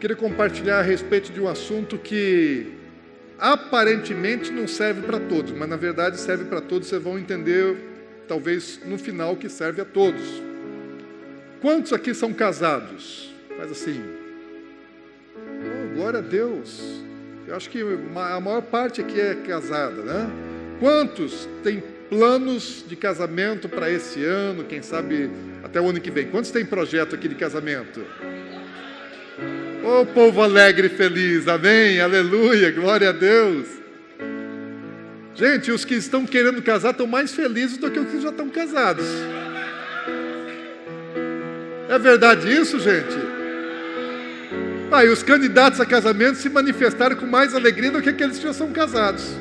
Queria compartilhar a respeito de um assunto que aparentemente não serve para todos, mas na verdade serve para todos. Vocês vão entender, talvez no final, que serve a todos. Quantos aqui são casados? Faz assim. Oh, glória a Deus. Eu acho que a maior parte aqui é casada, né? Quantos têm planos de casamento para esse ano, quem sabe até o ano que vem? Quantos têm projeto aqui de casamento? Ô povo alegre e feliz, amém, aleluia, glória a Deus. Gente, os que estão querendo casar estão mais felizes do que os que já estão casados. É verdade isso, gente? E os candidatos a casamento se manifestaram com mais alegria do que aqueles que já são casados.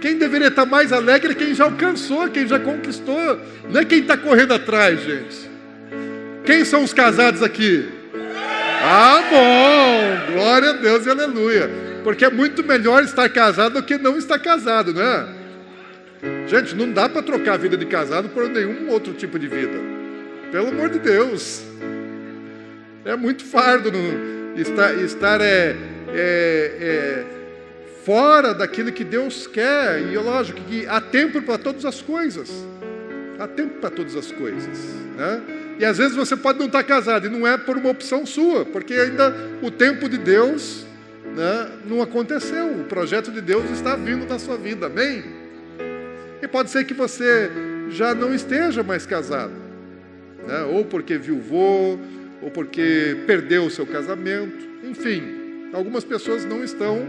Quem deveria estar mais alegre é quem já alcançou, quem já conquistou, não é quem está correndo atrás, gente. Quem são os casados aqui? Ah, bom, glória a Deus e aleluia, porque é muito melhor estar casado do que não estar casado, né? Gente, não dá para trocar a vida de casado por nenhum outro tipo de vida, pelo amor de Deus, é muito fardo estar fora daquilo que Deus quer, e lógico que há tempo para todas as coisas, né? E às vezes você pode não estar casado, e não é por uma opção sua, porque ainda o tempo de Deus, né, não aconteceu. O projeto de Deus está vindo na sua vida, amém? E pode ser que você já não esteja mais casado, né? Ou porque viuvou, ou porque perdeu o seu casamento. Enfim, algumas pessoas não estão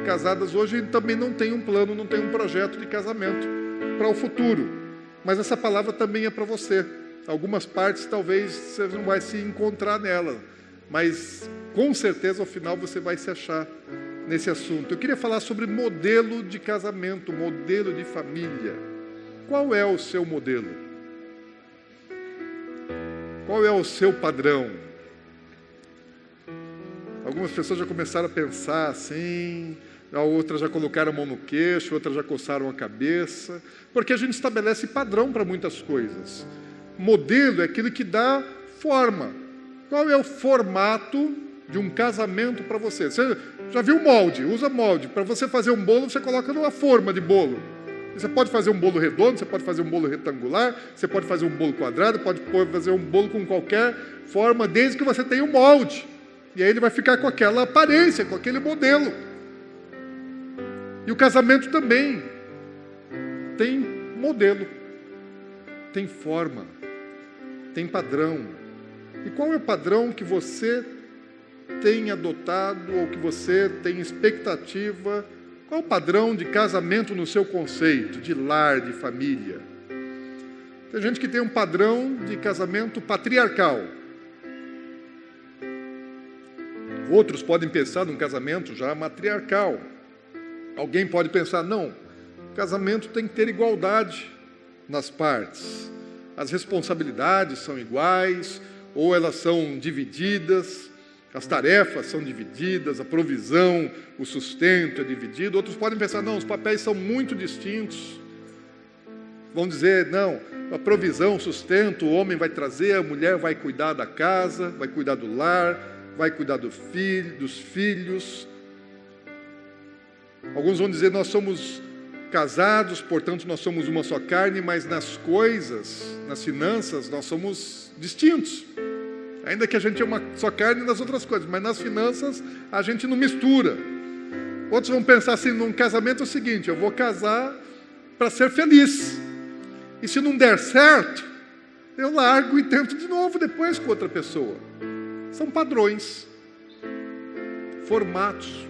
casadas hoje e também não têm um plano, não têm um projeto de casamento para o futuro. Mas essa palavra também é para você. Algumas partes talvez você não vai se encontrar nela, mas com certeza ao final você vai se achar nesse assunto. Eu queria falar sobre modelo de casamento, modelo de família. Qual é o seu modelo? Qual é o seu padrão? Algumas pessoas já começaram a pensar assim, outras já colocaram a mão no queixo, outras já coçaram a cabeça, porque a gente estabelece padrão para muitas coisas. Modelo é aquilo que dá forma. Qual é o formato de um casamento para você? Você já viu molde? Usa molde. Para você fazer um bolo, você coloca numa forma de bolo. Você pode fazer um bolo redondo, você pode fazer um bolo retangular, você pode fazer um bolo quadrado, pode fazer um bolo com qualquer forma, desde que você tenha um molde. E aí ele vai ficar com aquela aparência, com aquele modelo. E o casamento também tem modelo, tem forma, tem padrão. E qual é o padrão que você tem adotado ou que você tem expectativa? Qual é o padrão de casamento no seu conceito, de lar, de família? Tem gente que tem um padrão de casamento patriarcal. Outros podem pensar num casamento já matriarcal. Alguém pode pensar, não, casamento tem que ter igualdade nas partes. As responsabilidades são iguais, ou elas são divididas, as tarefas são divididas, a provisão, o sustento é dividido. Outros podem pensar, não, os papéis são muito distintos. Vão dizer, não, a provisão, o sustento, o homem vai trazer, a mulher vai cuidar da casa, vai cuidar do lar, vai cuidar dos filhos. Alguns vão dizer, nós somos casados, portanto nós somos uma só carne, mas nas coisas, nas finanças, nós somos distintos. Ainda que a gente é uma só carne nas outras coisas, mas nas finanças a gente não mistura. Outros vão pensar assim, num casamento é o seguinte, eu vou casar para ser feliz. E se não der certo, eu largo e tento de novo depois com outra pessoa. São padrões, formatos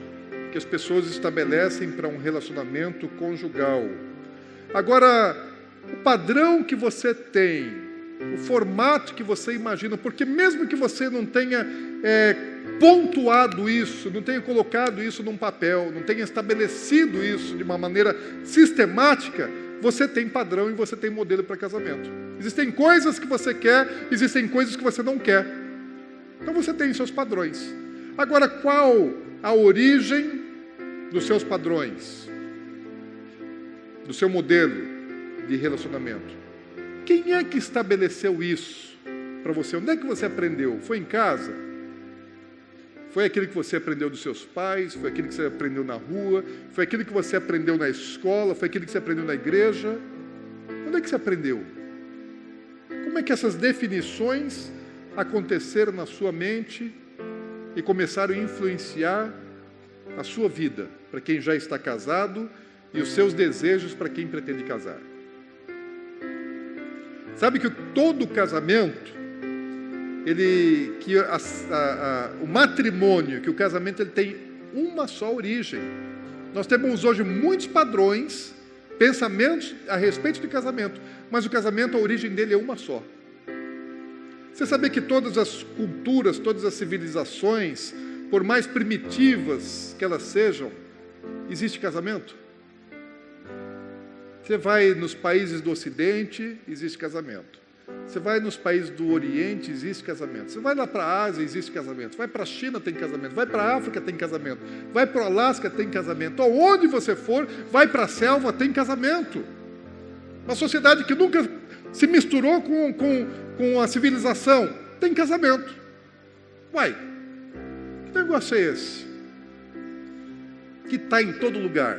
que as pessoas estabelecem para um relacionamento conjugal. Agora, o padrão que você tem, o formato que você imagina, porque mesmo que você não tenha pontuado isso, não tenha colocado isso num papel, não tenha estabelecido isso de uma maneira sistemática, você tem padrão e você tem modelo para casamento. Existem coisas que você quer, existem coisas que você não quer. Então você tem seus padrões. Agora, qual a origem dos seus padrões, do seu modelo de relacionamento? Quem é que estabeleceu isso para você? Onde é que você aprendeu? Foi em casa? Foi aquilo que você aprendeu dos seus pais, foi aquilo que você aprendeu na rua, foi aquilo que você aprendeu na escola, foi aquilo que você aprendeu na igreja. Onde é que você aprendeu? Como é que essas definições aconteceram na sua mente e começaram a influenciar a sua vida, para quem já está casado, e os seus desejos para quem pretende casar? Sabe que todo casamento, o matrimônio, que o casamento ele tem uma só origem. Nós temos hoje muitos padrões, pensamentos a respeito de casamento, mas o casamento, a origem dele é uma só. Você sabia que todas as culturas, todas as civilizações, por mais primitivas que elas sejam, existe casamento? Você vai nos países do Ocidente, existe casamento. Você vai nos países do Oriente, existe casamento. Você vai lá para a Ásia, existe casamento. Vai para a China, tem casamento. Vai para a África, tem casamento. Vai para o Alasca, tem casamento. Aonde você for, vai para a selva, tem casamento. Uma sociedade que nunca se misturou com a civilização, tem casamento. Uai, que negócio é esse? Que está em todo lugar,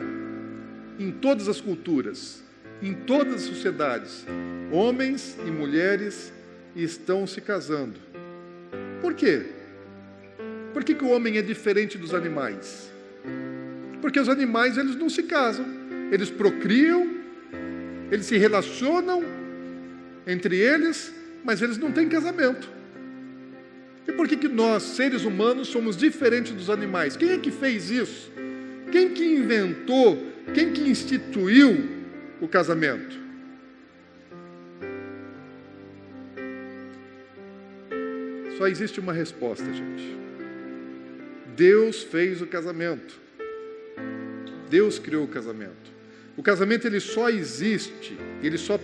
em todas as culturas, em todas as sociedades. Homens e mulheres estão se casando. Por quê? Por que o homem é diferente dos animais? Porque os animais, eles não se casam. Eles procriam, eles se relacionam entre eles, mas eles não têm casamento. E por que nós, seres humanos, somos diferentes dos animais? Quem é que fez isso? Quem que inventou, quem que instituiu o casamento? Só existe uma resposta, gente. Deus fez o casamento. Deus criou o casamento. O casamento, ele só existe, ele só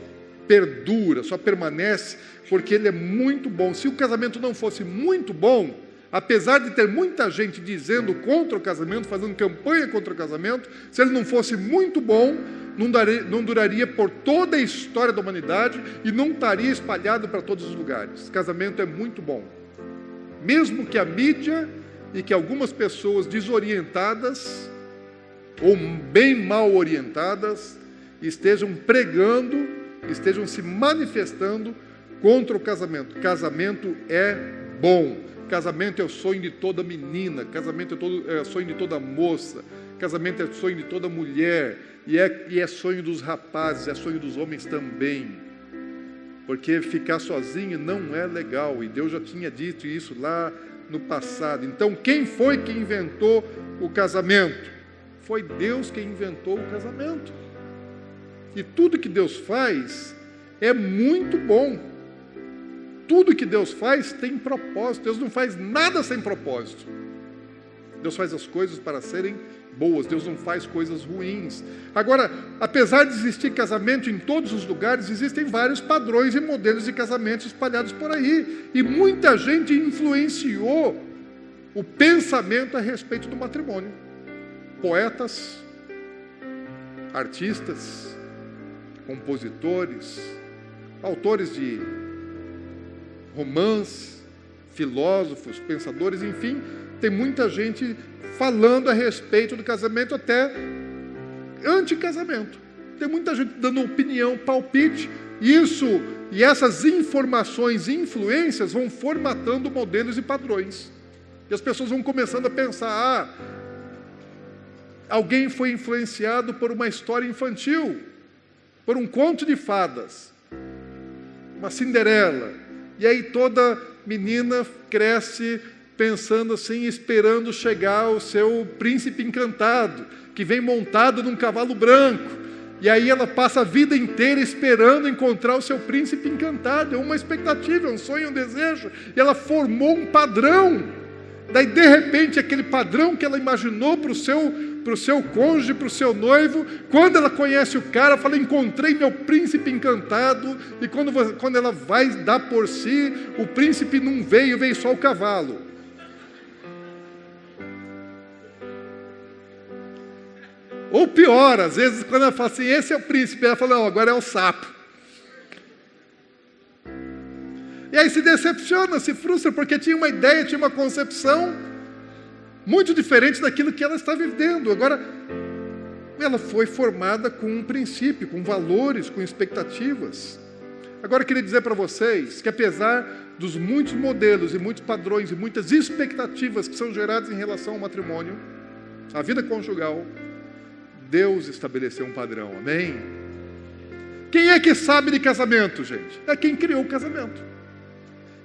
perdura, só permanece, porque ele é muito bom. Se o casamento não fosse muito bom, apesar de ter muita gente dizendo contra o casamento, fazendo campanha contra o casamento, se ele não fosse muito bom, não duraria por toda a história da humanidade e não estaria espalhado para todos os lugares. Casamento é muito bom. Mesmo que a mídia e que algumas pessoas desorientadas ou bem mal orientadas estejam pregando, estejam se manifestando contra o casamento. Casamento é bom. Casamento é o sonho de toda menina. Casamento é o sonho de toda moça. Casamento é o sonho de toda mulher. E é sonho dos rapazes, é sonho dos homens também. Porque ficar sozinho não é legal. E Deus já tinha dito isso lá no passado. Então, quem foi que inventou o casamento? Foi Deus quem inventou o casamento. E tudo que Deus faz é muito bom. Tudo que Deus faz tem propósito. Deus não faz nada sem propósito. Deus faz as coisas para serem boas. Deus não faz coisas ruins. Agora, apesar de existir casamento em todos os lugares, existem vários padrões e modelos de casamento espalhados por aí. E muita gente influenciou o pensamento a respeito do matrimônio. Poetas, artistas, compositores, autores de romance, filósofos, pensadores, enfim, tem muita gente falando a respeito do casamento, até anti-casamento. Tem muita gente dando opinião, palpite, e essas informações e influências vão formatando modelos e padrões. E as pessoas vão começando a pensar, alguém foi influenciado por uma história infantil, por um conto de fadas, uma Cinderela. E aí toda menina cresce pensando assim, esperando chegar o seu príncipe encantado, que vem montado num cavalo branco. E aí ela passa a vida inteira esperando encontrar o seu príncipe encantado. É uma expectativa, é um sonho, um desejo. E ela formou um padrão. Daí, de repente, aquele padrão que ela imaginou para o seu cônjuge, para o seu noivo, quando ela conhece o cara, fala, encontrei meu príncipe encantado, e quando ela vai dar por si, o príncipe não veio só o cavalo. Ou pior, às vezes, quando ela fala assim, esse é o príncipe, ela fala, não, agora é o sapo. E aí se decepciona, se frustra, porque tinha uma ideia, tinha uma concepção, muito diferente daquilo que ela está vivendo. Agora, ela foi formada com um princípio, com valores, com expectativas. Agora, eu queria dizer para vocês que apesar dos muitos modelos e muitos padrões e muitas expectativas que são geradas em relação ao matrimônio, à vida conjugal, Deus estabeleceu um padrão, amém? Quem é que sabe de casamento, gente? É quem criou o casamento.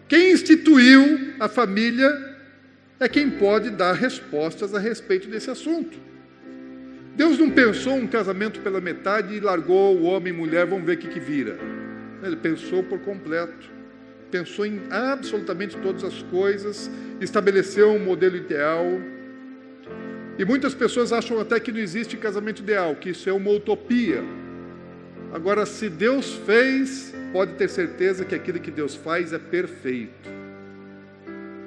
Quem instituiu a família é quem pode dar respostas a respeito desse assunto. Deus não pensou um casamento pela metade e largou o homem e mulher, vamos ver o que vira. Ele pensou por completo. Pensou em absolutamente todas as coisas, estabeleceu um modelo ideal. E muitas pessoas acham até que não existe casamento ideal, que isso é uma utopia. Agora, se Deus fez, pode ter certeza que aquilo que Deus faz é perfeito.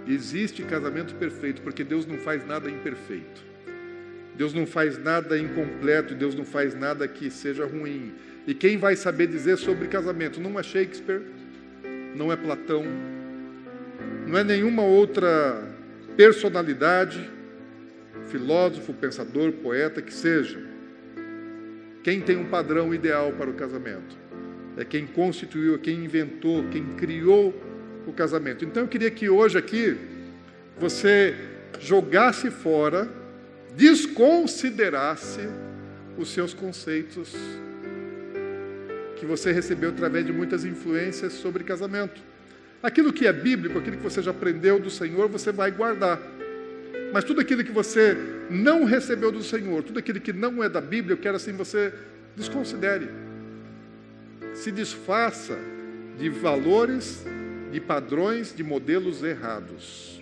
Existe casamento perfeito, porque Deus não faz nada imperfeito. Deus não faz nada incompleto, Deus não faz nada que seja ruim. E quem vai saber dizer sobre casamento não é Shakespeare, não é Platão, não é nenhuma outra personalidade, filósofo, pensador, poeta, que seja. Quem tem um padrão ideal para o casamento é quem constituiu, quem inventou, quem criou o casamento. Então eu queria que hoje aqui você jogasse fora, desconsiderasse os seus conceitos que você recebeu através de muitas influências sobre casamento. Aquilo que é bíblico, aquilo que você já aprendeu do Senhor, você vai guardar. Mas tudo aquilo que você não recebeu do Senhor, tudo aquilo que não é da Bíblia, eu quero assim você desconsidere. Se desfaça de valores, de padrões, de modelos errados.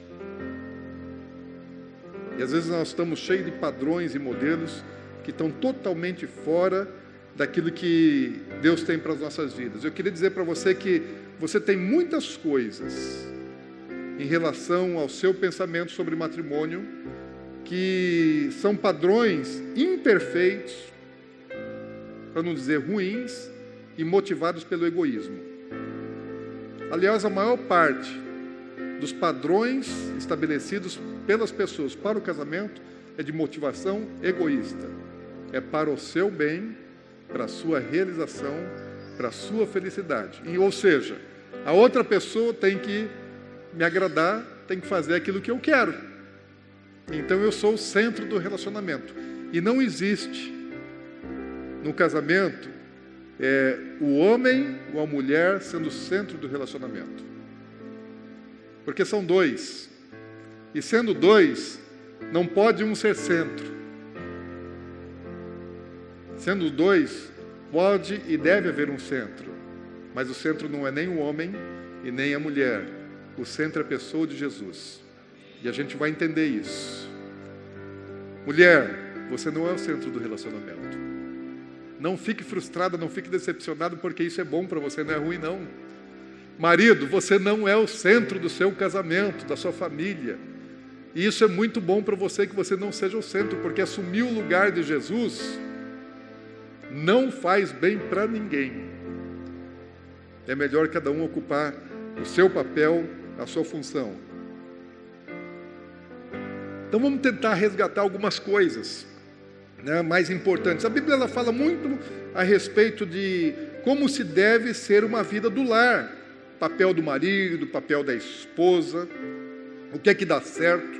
E às vezes nós estamos cheios de padrões e modelos que estão totalmente fora daquilo que Deus tem para as nossas vidas. Eu queria dizer para você que você tem muitas coisas em relação ao seu pensamento sobre matrimônio que são padrões imperfeitos, para não dizer ruins, e motivados pelo egoísmo. Aliás, a maior parte dos padrões estabelecidos pelas pessoas para o casamento é de motivação egoísta. É para o seu bem, para a sua realização, para a sua felicidade. Ou seja, a outra pessoa tem que me agradar, tem que fazer aquilo que eu quero. Então eu sou o centro do relacionamento. E não existe no casamento o homem ou a mulher sendo o centro do relacionamento. Porque são dois. E sendo dois, não pode um ser centro. Sendo dois, pode e deve haver um centro. Mas o centro não é nem o homem e nem a mulher. O centro é a pessoa de Jesus. E a gente vai entender isso. Mulher, você não é o centro do relacionamento. Não fique frustrada, não fique decepcionado, porque isso é bom para você, não é ruim não. Marido, você não é o centro do seu casamento, da sua família. E isso é muito bom para você, que você não seja o centro, porque assumir o lugar de Jesus não faz bem para ninguém. É melhor cada um ocupar o seu papel, a sua função. Então vamos tentar resgatar algumas coisas, né, mais importantes. A Bíblia ela fala muito a respeito de como se deve ser uma vida do lar. Papel do marido, papel da esposa, o que é que dá certo,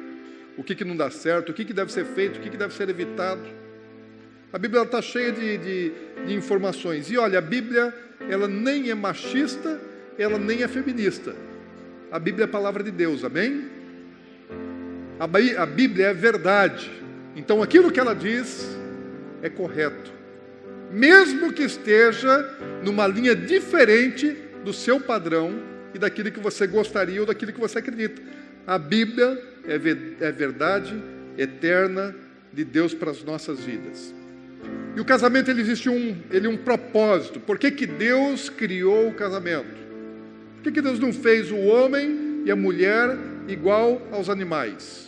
o que não dá certo, o que deve ser feito, o que deve ser evitado. A Bíblia está cheia de informações. E olha, a Bíblia ela nem é machista, ela nem é feminista. A Bíblia é a palavra de Deus, amém? A Bíblia é verdade. Então aquilo que ela diz é correto. Mesmo que esteja numa linha diferente do seu padrão e daquilo que você gostaria ou daquilo que você acredita. A Bíblia é verdade eterna de Deus para as nossas vidas. E o casamento ele existe um propósito. Por que Deus criou o casamento? Por que Deus não fez o homem e a mulher igual aos animais?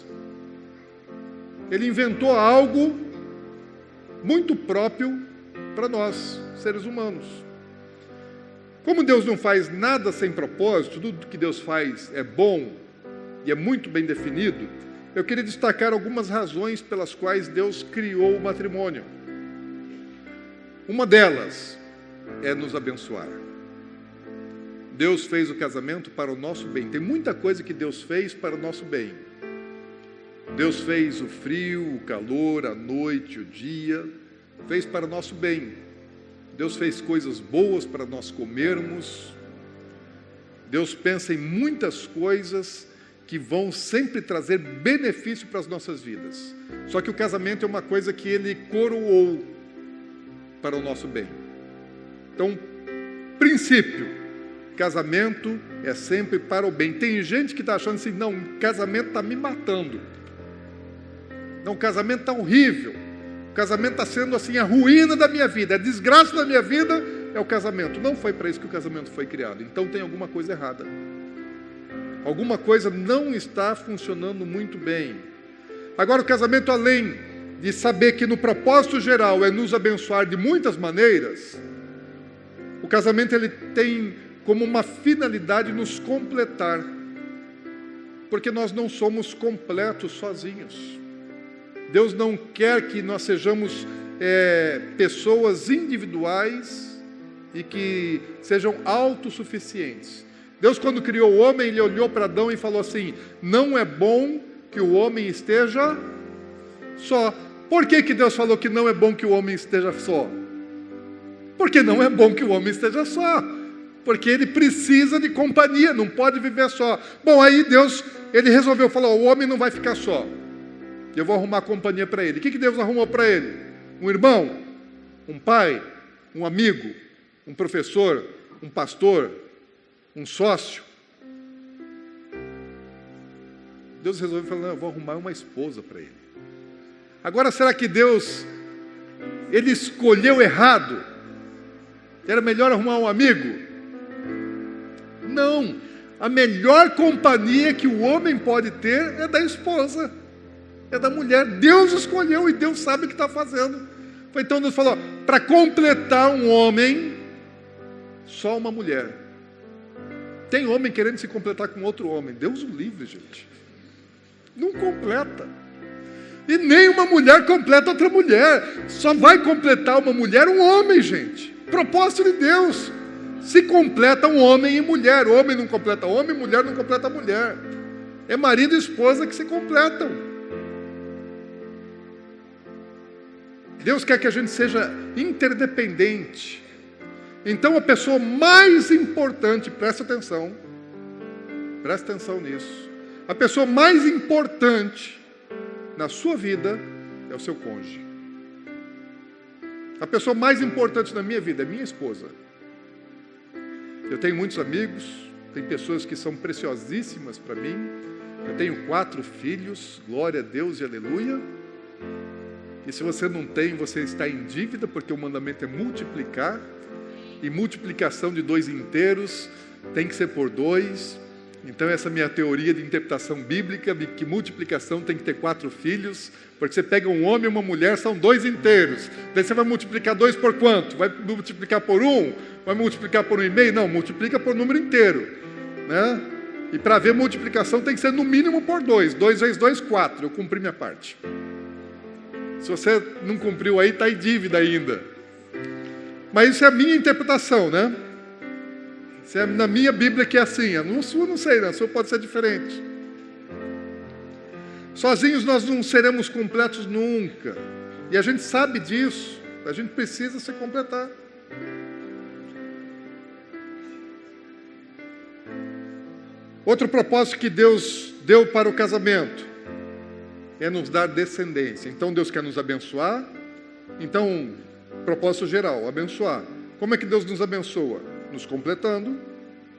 Ele inventou algo muito próprio para nós, seres humanos. Como Deus não faz nada sem propósito, tudo que Deus faz é bom e é muito bem definido, eu queria destacar algumas razões pelas quais Deus criou o matrimônio. Uma delas é nos abençoar. Deus fez o casamento para o nosso bem. Tem muita coisa que Deus fez para o nosso bem. Deus fez o frio, o calor, a noite, o dia, fez para o nosso bem. Deus fez coisas boas para nós comermos. Deus pensa em muitas coisas que vão sempre trazer benefício para as nossas vidas. Só que o casamento é uma coisa que Ele coroou para o nosso bem. Então, princípio, casamento é sempre para o bem. Tem gente que está achando assim, não, casamento está me matando. Não, o casamento está horrível. O casamento está sendo assim a ruína da minha vida, a desgraça da minha vida é o casamento. Não foi para isso que o casamento foi criado. Então tem alguma coisa errada. Alguma coisa não está funcionando muito bem. Agora, o casamento, além de saber que no propósito geral é nos abençoar de muitas maneiras, o casamento ele tem como uma finalidade nos completar. Porque nós não somos completos sozinhos. Deus não quer que nós sejamos pessoas individuais e que sejam autossuficientes. Deus, quando criou o homem, Ele olhou para Adão e falou assim, não é bom que o homem esteja só. Por que Deus falou que não é bom que o homem esteja só? Porque não é bom que o homem esteja só. Porque ele precisa de companhia, não pode viver só. Bom, aí Deus, Ele resolveu, falou, o homem não vai ficar só. Eu vou arrumar companhia para ele. O que Deus arrumou para ele? Um irmão, um pai, um amigo, um professor, um pastor, um sócio. Deus resolveu falar, não, eu vou arrumar uma esposa para ele. Agora, será que Deus, Ele escolheu errado? Era melhor arrumar um amigo? Não. A melhor companhia que o homem pode ter é da esposa. É da mulher. Deus escolheu e Deus sabe o que está fazendo. Então Deus falou, para completar um homem, só uma mulher. Tem homem querendo se completar com outro homem. Deus o livre, gente. Não completa. E nem uma mulher completa outra mulher. Só vai completar uma mulher um homem, gente. Propósito de Deus. Se completa um homem e mulher. O homem não completa homem, mulher não completa mulher. É marido e esposa que se completam. Deus quer que a gente seja interdependente. Então a pessoa mais importante, presta atenção nisso. A pessoa mais importante na sua vida é o seu cônjuge. A pessoa mais importante na minha vida é minha esposa. Eu tenho muitos amigos, tem pessoas que são preciosíssimas para mim. Eu tenho 4 filhos, glória a Deus e aleluia. E se você não tem, você está em dívida, porque o mandamento é multiplicar. E multiplicação de 2 inteiros tem que ser por 2. Então essa é a minha teoria de interpretação bíblica, de que multiplicação tem que ter 4 filhos, porque você pega um homem e uma mulher, são 2 inteiros. Daí você vai multiplicar 2 por quanto? Vai multiplicar por 1? Vai multiplicar por 1,5? Não, multiplica por número inteiro, né? E para ver multiplicação tem que ser no mínimo por 2. 2 vezes 2, 4. Eu cumpri minha parte. Se você não cumpriu aí, está em dívida ainda. Mas isso é a minha interpretação, né? Isso é na minha Bíblia que é assim. Na sua não sei, na sua pode ser diferente. Sozinhos nós não seremos completos nunca. E a gente sabe disso. A gente precisa se completar. Outro propósito que Deus deu para o casamento é nos dar descendência. Então Deus quer nos abençoar. Então, propósito geral, abençoar. Como é que Deus nos abençoa? Nos completando,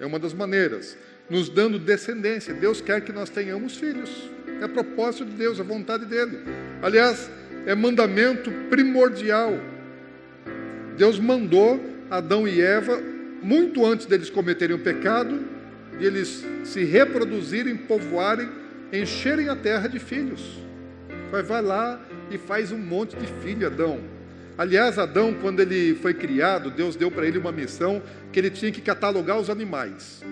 é uma das maneiras. Nos dando descendência. Deus quer que nós tenhamos filhos. É propósito de Deus, é vontade dEle. Aliás, é mandamento primordial. Deus mandou Adão e Eva, muito antes deles cometerem o pecado, de eles se reproduzirem, povoarem, encherem a terra de filhos. Vai lá e faz um monte de filho, Adão. Aliás, Adão, quando ele foi criado, Deus deu para ele uma missão que ele tinha que catalogar os animais.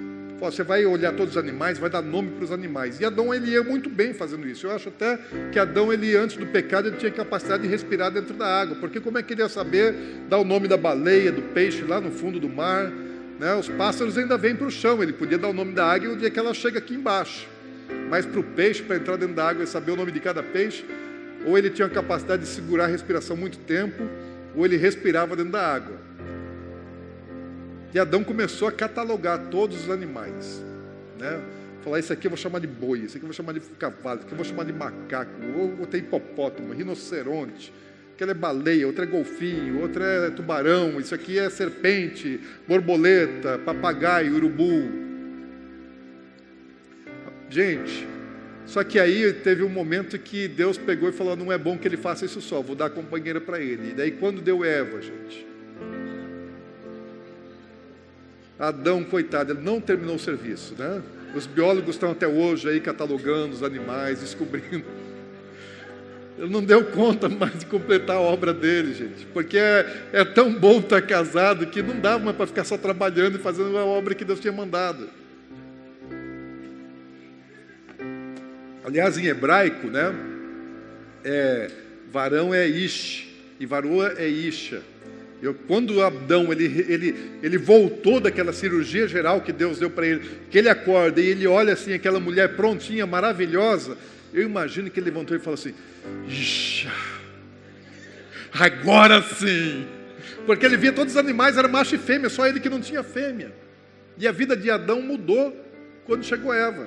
Você vai olhar todos os animais, vai dar nome para os animais. E Adão, ele ia muito bem fazendo isso. Eu acho até que Adão, ele antes do pecado, ele tinha capacidade de respirar dentro da água. Porque como é que ele ia saber dar o nome da baleia, do peixe lá no fundo do mar? Né? Os pássaros ainda vêm para o chão. Ele podia dar o nome da águia no dia que ela chega aqui embaixo. Mas para o peixe, para entrar dentro da água e saber o nome de cada peixe, ou ele tinha a capacidade de segurar a respiração muito tempo, ou ele respirava dentro da água. E Adão começou a catalogar todos os animais, né? Falar, isso aqui eu vou chamar de boi, isso aqui eu vou chamar de cavalo, isso aqui eu vou chamar de macaco, ou tem hipopótamo, rinoceronte, aquele é baleia, outro é golfinho, outro é tubarão, isso aqui é serpente, borboleta, papagaio, urubu. Gente, só que aí teve um momento que Deus pegou e falou, não é bom que ele faça isso só, vou dar companheira para ele. E daí quando deu Eva, gente, Adão, coitado, ele não terminou o serviço, né? Os biólogos estão até hoje aí catalogando os animais, descobrindo. Ele não deu conta mais de completar a obra dele, gente, porque é tão bom estar casado que não dava mais para ficar só trabalhando e fazendo a obra que Deus tinha mandado. Aliás, em hebraico, né? Varão é ish e varoa é isha. Quando Adão ele voltou daquela cirurgia geral que Deus deu para ele, que ele acorda e ele olha assim, aquela mulher prontinha, maravilhosa, eu imagino que ele levantou e falou assim, agora sim, porque ele via todos os animais, era macho e fêmea, só ele que não tinha fêmea, e a vida de Adão mudou quando chegou Eva.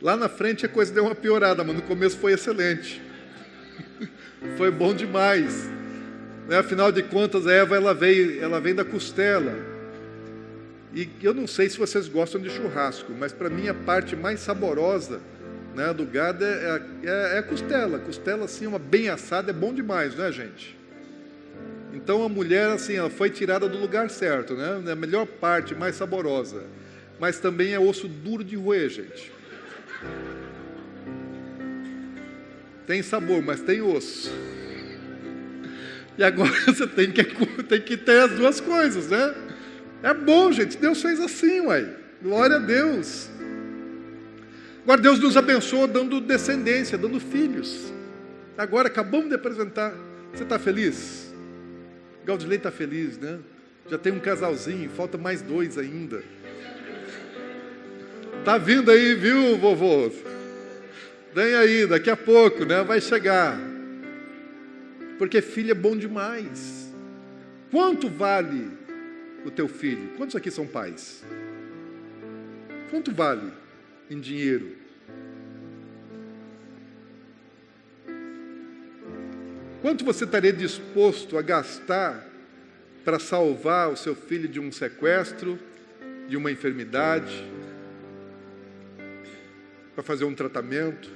Lá na frente a coisa deu uma piorada, mas no começo foi excelente, foi bom demais. Afinal de contas, a Eva ela vem da costela. E eu não sei se vocês gostam de churrasco, mas para mim a parte mais saborosa, né, do gado é a costela. Costela assim, uma bem assada, é bom demais, né, gente? Então a mulher assim, ela foi tirada do lugar certo, né? A melhor parte, mais saborosa. Mas também é osso duro de roer, gente. Tem sabor, mas tem osso. E agora você tem que ter as duas coisas, né? É bom, gente. Deus fez assim, uai. Glória a Deus. Agora Deus nos abençoa dando descendência, dando filhos. Agora acabamos de apresentar. Você está feliz? Gaudilei está feliz, né? Já tem um casalzinho, falta mais 2 ainda. Tá vindo aí, viu, vovô? Vem aí, daqui a pouco, né? Vai chegar. Porque filho é bom demais. Quanto vale o teu filho? Quantos aqui são pais? Quanto vale em dinheiro? Quanto você estaria disposto a gastar para salvar o seu filho de um sequestro, de uma enfermidade, para fazer um tratamento,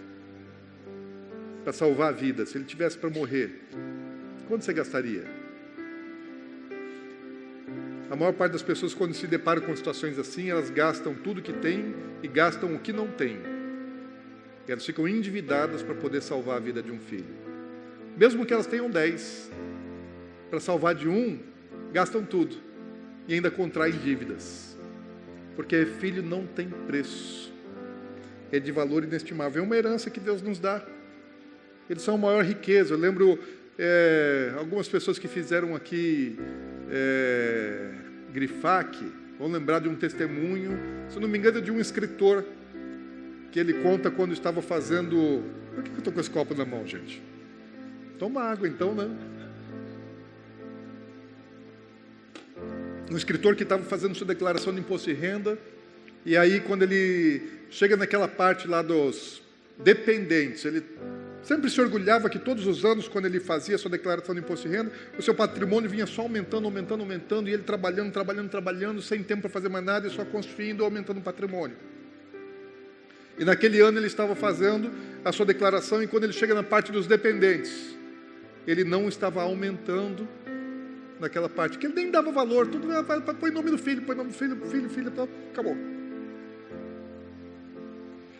para salvar a vida? Se ele tivesse para morrer, quanto você gastaria? A maior parte das pessoas, quando se deparam com situações assim, elas gastam tudo que têm e gastam o que não têm. E elas ficam endividadas para poder salvar a vida de um filho. Mesmo que elas tenham 10, para salvar de um, gastam tudo. E ainda contraem dívidas. Porque filho não tem preço. É de valor inestimável. É uma herança que Deus nos dá. Eles são a maior riqueza. Eu lembro algumas pessoas que fizeram aqui Grifac, vão lembrar de um testemunho, se não me engano, de um escritor, que ele conta quando estava fazendo... Por que eu estou com esse copo na mão, gente? Toma água então, né? Um escritor que estava fazendo sua declaração de imposto de renda, e aí quando ele chega naquela parte lá dos dependentes, ele sempre se orgulhava que todos os anos, quando ele fazia sua declaração de imposto de renda, o seu patrimônio vinha só aumentando, e ele trabalhando, sem tempo para fazer mais nada, e só construindo, aumentando o patrimônio. E naquele ano ele estava fazendo a sua declaração, e quando ele chega na parte dos dependentes, ele não estava aumentando naquela parte, que ele nem dava valor, tudo põe nome do filho, filho, acabou.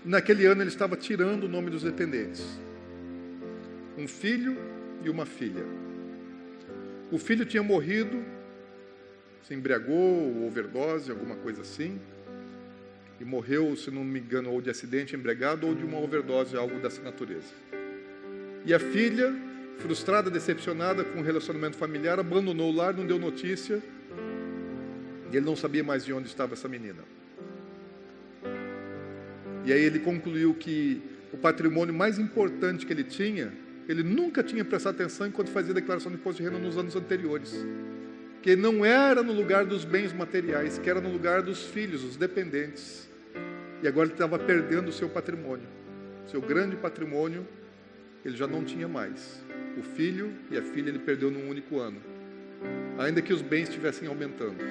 Naquele ano ele estava tirando o nome dos dependentes. Um filho e uma filha. O filho tinha morrido, se embriagou, overdose, alguma coisa assim. e morreu, se não me engano, ou de acidente embriagado ou de uma overdose, algo dessa natureza. E a filha, frustrada, decepcionada com o relacionamento familiar, abandonou o lar, não deu notícia, e ele não sabia mais de onde estava essa menina. E aí ele concluiu que o patrimônio mais importante que ele tinha, ele nunca tinha prestado atenção enquanto fazia a declaração de imposto de renda nos anos anteriores. Que não era no lugar dos bens materiais, que era no lugar dos filhos, os dependentes. E agora ele estava perdendo o seu patrimônio. Seu grande patrimônio, ele já não tinha mais. O filho e a filha ele perdeu num único ano. Ainda que os bens estivessem aumentando.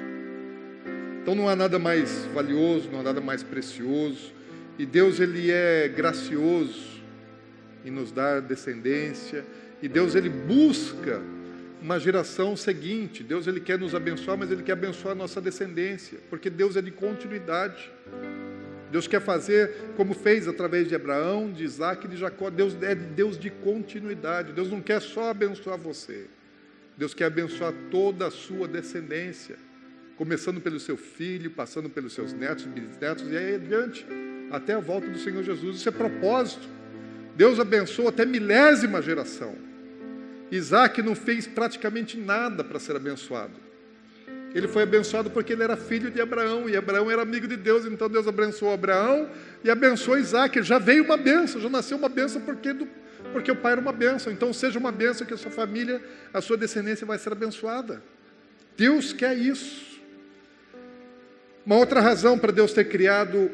Então não há nada mais valioso, não há nada mais precioso. E Deus ele é gracioso em nos dar descendência. E Deus ele busca uma geração seguinte. Deus ele quer nos abençoar, mas ele quer abençoar a nossa descendência, porque Deus é de continuidade. Deus quer fazer como fez através de Abraão, de Isaac e de Jacó. Deus é Deus de continuidade. Deus não quer só abençoar você. Deus quer abençoar toda a sua descendência, começando pelo seu filho, passando pelos seus netos, bisnetos e aí adiante, até a volta do Senhor Jesus. Isso é propósito. Deus abençoa até milésima geração. Isaac não fez praticamente nada para ser abençoado. Ele foi abençoado porque ele era filho de Abraão, e Abraão era amigo de Deus, então Deus abençoou Abraão e abençoou Isaac. Já veio uma bênção, já nasceu uma bênção porque o pai era uma bênção. Então seja uma bênção que a sua família, a sua descendência vai ser abençoada. Deus quer isso. Uma outra razão para Deus ter criado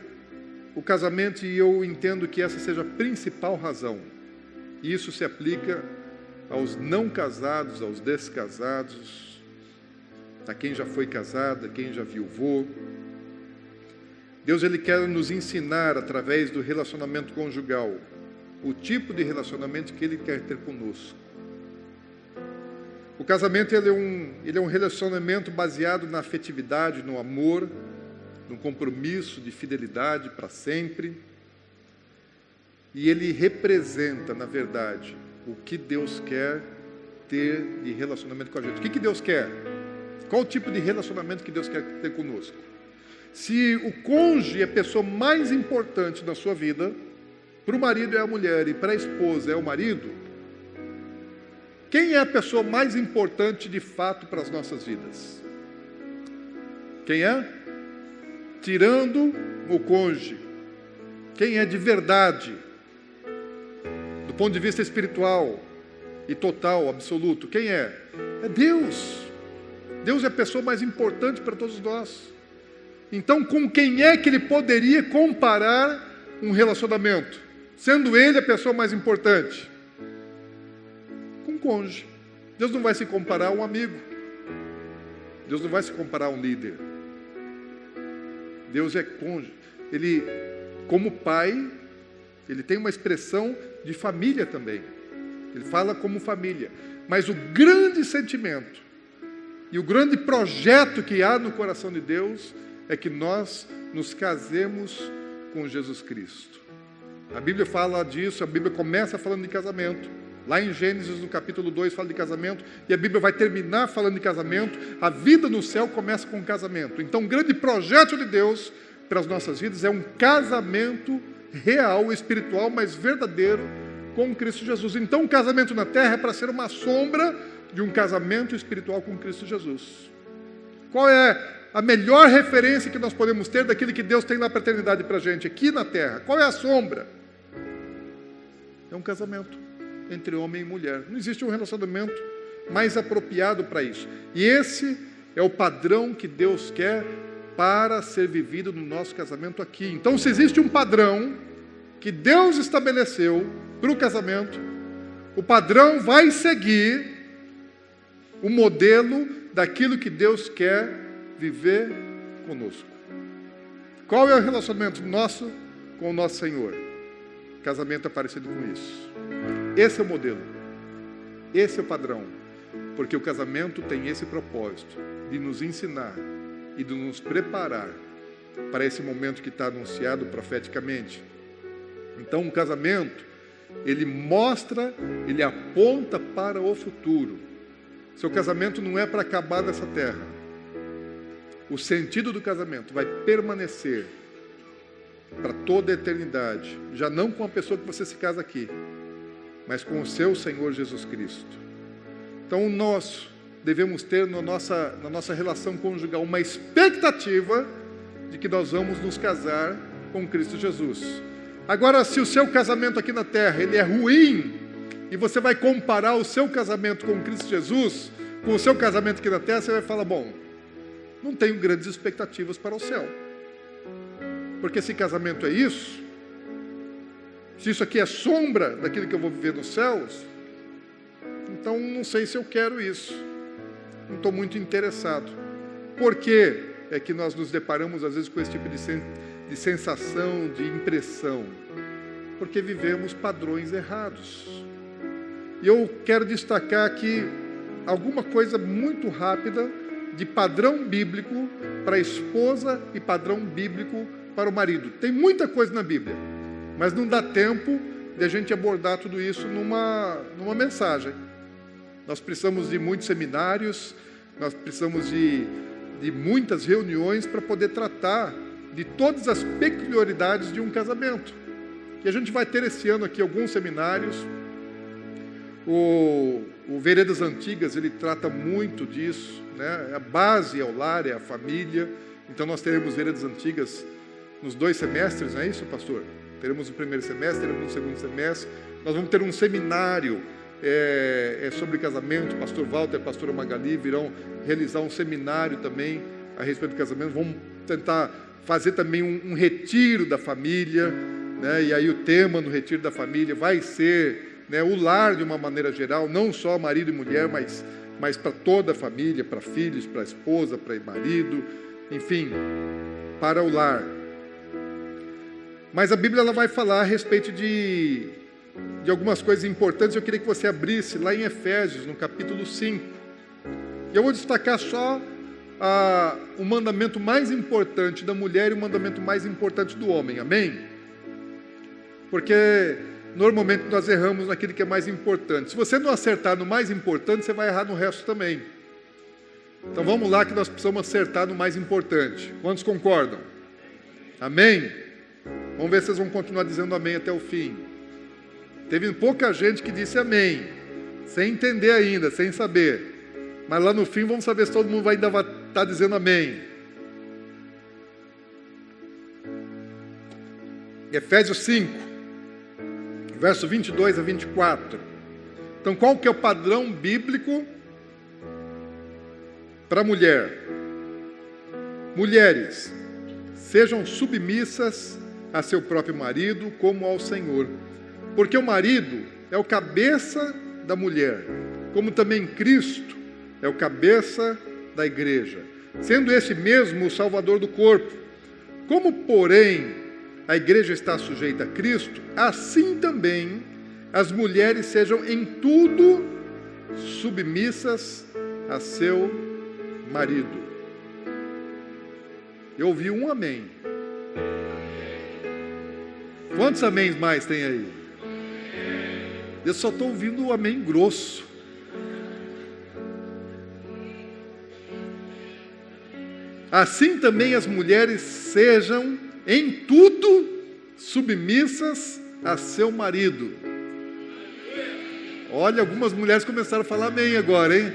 o casamento, e eu entendo que essa seja a principal razão, e isso se aplica aos não casados, aos descasados, a quem já foi casado, a quem já viuvou. Deus ele quer nos ensinar através do relacionamento conjugal o tipo de relacionamento que ele quer ter conosco. O casamento ele é um relacionamento baseado na afetividade, no amor, no compromisso de fidelidade para sempre. E ele representa, na verdade, o que Deus quer ter de relacionamento com a gente. O que Deus quer? Qual o tipo de relacionamento que Deus quer ter conosco? Se o cônjuge é a pessoa mais importante na sua vida, para o marido é a mulher e para a esposa é o marido, quem é a pessoa mais importante de fato para as nossas vidas? Quem é? Tirando o cônjuge. Quem é de verdade? Do ponto de vista espiritual e total, absoluto, quem é? É Deus. Deus é a pessoa mais importante para todos nós. Então, com quem é que ele poderia comparar um relacionamento? Sendo ele a pessoa mais importante? Com o cônjuge. Deus não vai se comparar a um amigo. Deus não vai se comparar a um líder. Deus é cônjuge. Ele, como pai, ele tem uma expressão de família também. Ele fala como família. Mas o grande sentimento e o grande projeto que há no coração de Deus é que nós nos casemos com Jesus Cristo. A Bíblia fala disso, a Bíblia começa falando de casamento. Lá em Gênesis, no capítulo 2, fala de casamento, e a Bíblia vai terminar falando de casamento. A vida no céu começa com o casamento. Então, o grande projeto de Deus para as nossas vidas é um casamento real, espiritual, mas verdadeiro com Cristo Jesus. Então, o casamento na terra é para ser uma sombra de um casamento espiritual com Cristo Jesus. Qual é a melhor referência que nós podemos ter daquilo que Deus tem na paternidade para a gente aqui na terra? Qual é a sombra? É um casamento entre homem e mulher. Não existe um relacionamento mais apropriado para isso. E esse é o padrão que Deus quer para ser vivido no nosso casamento aqui. Então, se existe um padrão que Deus estabeleceu para o casamento, o padrão vai seguir o modelo daquilo que Deus quer viver conosco. Qual é o relacionamento nosso com o nosso Senhor? Casamento é parecido com isso. Esse é o modelo. Esse é o padrão. Porque o casamento tem esse propósito de nos ensinar e de nos preparar para esse momento que está anunciado profeticamente. Então, o casamento, ele mostra, ele aponta para o futuro. Seu casamento não é para acabar nessa terra. O sentido do casamento vai permanecer para toda a eternidade, já não com a pessoa que você se casa aqui, mas com o seu Senhor Jesus Cristo. Então nós devemos ter na nossa relação conjugal uma expectativa de que nós vamos nos casar com Cristo Jesus. Agora, se o seu casamento aqui na terra ele é ruim, e você vai comparar o seu casamento com Cristo Jesus, com o seu casamento aqui na terra, você vai falar, bom, não tenho grandes expectativas para o céu. Porque esse casamento é isso, se isso aqui é sombra daquilo que eu vou viver nos céus, então não sei se eu quero isso. Não estou muito interessado. Por que é que nós nos deparamos às vezes com esse tipo de sensação, de impressão? Porque vivemos padrões errados. E eu quero destacar aqui alguma coisa muito rápida de padrão bíblico para a esposa e padrão bíblico para o marido. Tem muita coisa na Bíblia, mas não dá tempo de a gente abordar tudo isso numa mensagem. Nós precisamos de muitos seminários, nós precisamos de muitas reuniões para poder tratar de todas as peculiaridades de um casamento. E a gente vai ter esse ano aqui alguns seminários. O Veredas Antigas, ele trata muito disso, né? A base é o lar, é a família. Então nós teremos Veredas Antigas nos 2 semestres, não é isso, pastor? Teremos o primeiro semestre, teremos o segundo semestre. Nós vamos ter um seminário sobre casamento. Pastor Walter, pastora Magali virão realizar um seminário também a respeito do casamento. Vamos tentar fazer também um retiro da família, né? E aí o tema no retiro da família vai ser, né, o lar de uma maneira geral, não só marido e mulher, mas para toda a família, para filhos, para esposa, para marido, enfim, para o lar. Mas a Bíblia ela vai falar a respeito de algumas coisas importantes. Eu queria que você abrisse lá em Efésios, no capítulo 5. E eu vou destacar só o mandamento mais importante da mulher e o mandamento mais importante do homem, amém? Porque normalmente nós erramos naquilo que é mais importante. Se você não acertar no mais importante, você vai errar no resto também. Então vamos lá que nós precisamos acertar no mais importante. Quantos concordam? Amém? Vamos ver se vocês vão continuar dizendo amém até o fim. Teve pouca gente que disse amém, sem entender ainda, sem saber. Mas lá no fim vamos saber se todo mundo ainda vai estar dizendo amém. Efésios 5, verso 22 a 24. Então qual que é o padrão bíblico para a mulher? Mulheres, sejam submissas a seu próprio marido como ao Senhor. Porque o marido é o cabeça da mulher, como também Cristo é o cabeça da igreja, sendo esse mesmo o Salvador do corpo. Como, porém, a igreja está sujeita a Cristo, assim também as mulheres sejam em tudo submissas a seu marido. Eu ouvi um amém. Quantos améns mais tem aí? Eu só estou ouvindo o amém grosso. Assim também as mulheres sejam em tudo submissas a seu marido. Olha, algumas mulheres começaram a falar amém agora, hein?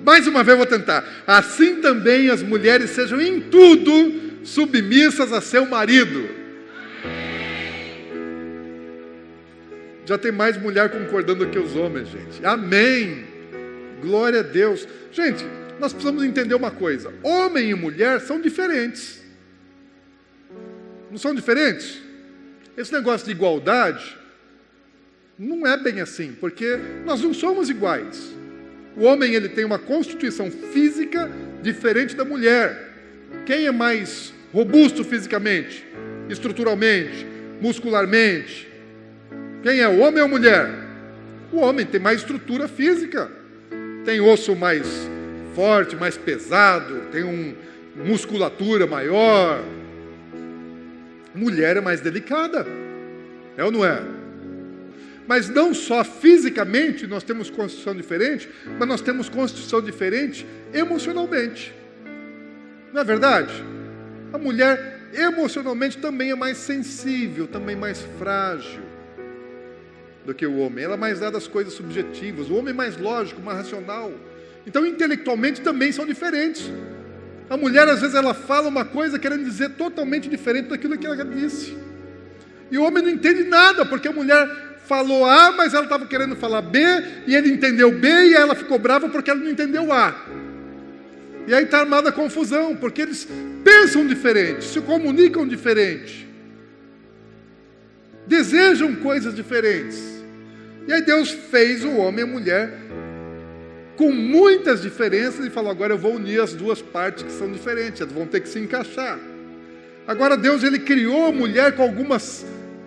Mais uma vez eu vou tentar. Assim também as mulheres sejam em tudo submissas a seu marido. Já tem mais mulher concordando que os homens, gente. Amém. Glória a Deus. Gente, nós precisamos entender uma coisa. Homem e mulher são diferentes. Não são diferentes? Esse negócio de igualdade não é bem assim, porque nós não somos iguais. O homem ele tem uma constituição física diferente da mulher. Quem é mais robusto fisicamente, estruturalmente, muscularmente? Quem é, o homem ou a mulher? O homem tem mais estrutura física, tem osso mais forte, mais pesado, tem uma musculatura maior. Mulher é mais delicada, é ou não é? Mas não só fisicamente nós temos constituição diferente, mas nós temos constituição diferente emocionalmente. Não é verdade? A mulher emocionalmente também é mais sensível, também mais frágil do que o homem. Ela é mais dada às coisas subjetivas. O homem é mais lógico, mais racional. Então, intelectualmente também são diferentes. A mulher, às vezes, ela fala uma coisa querendo dizer totalmente diferente daquilo que ela disse. E o homem não entende nada, porque a mulher falou A, mas ela estava querendo falar B, e ele entendeu B, e ela ficou brava porque ela não entendeu A. E aí está armada a confusão, porque eles pensam diferente, se comunicam diferente, desejam coisas diferentes. E aí Deus fez o homem e a mulher com muitas diferenças e falou: agora eu vou unir as duas partes que são diferentes, elas vão ter que se encaixar. Agora Deus, ele criou a mulher com algumas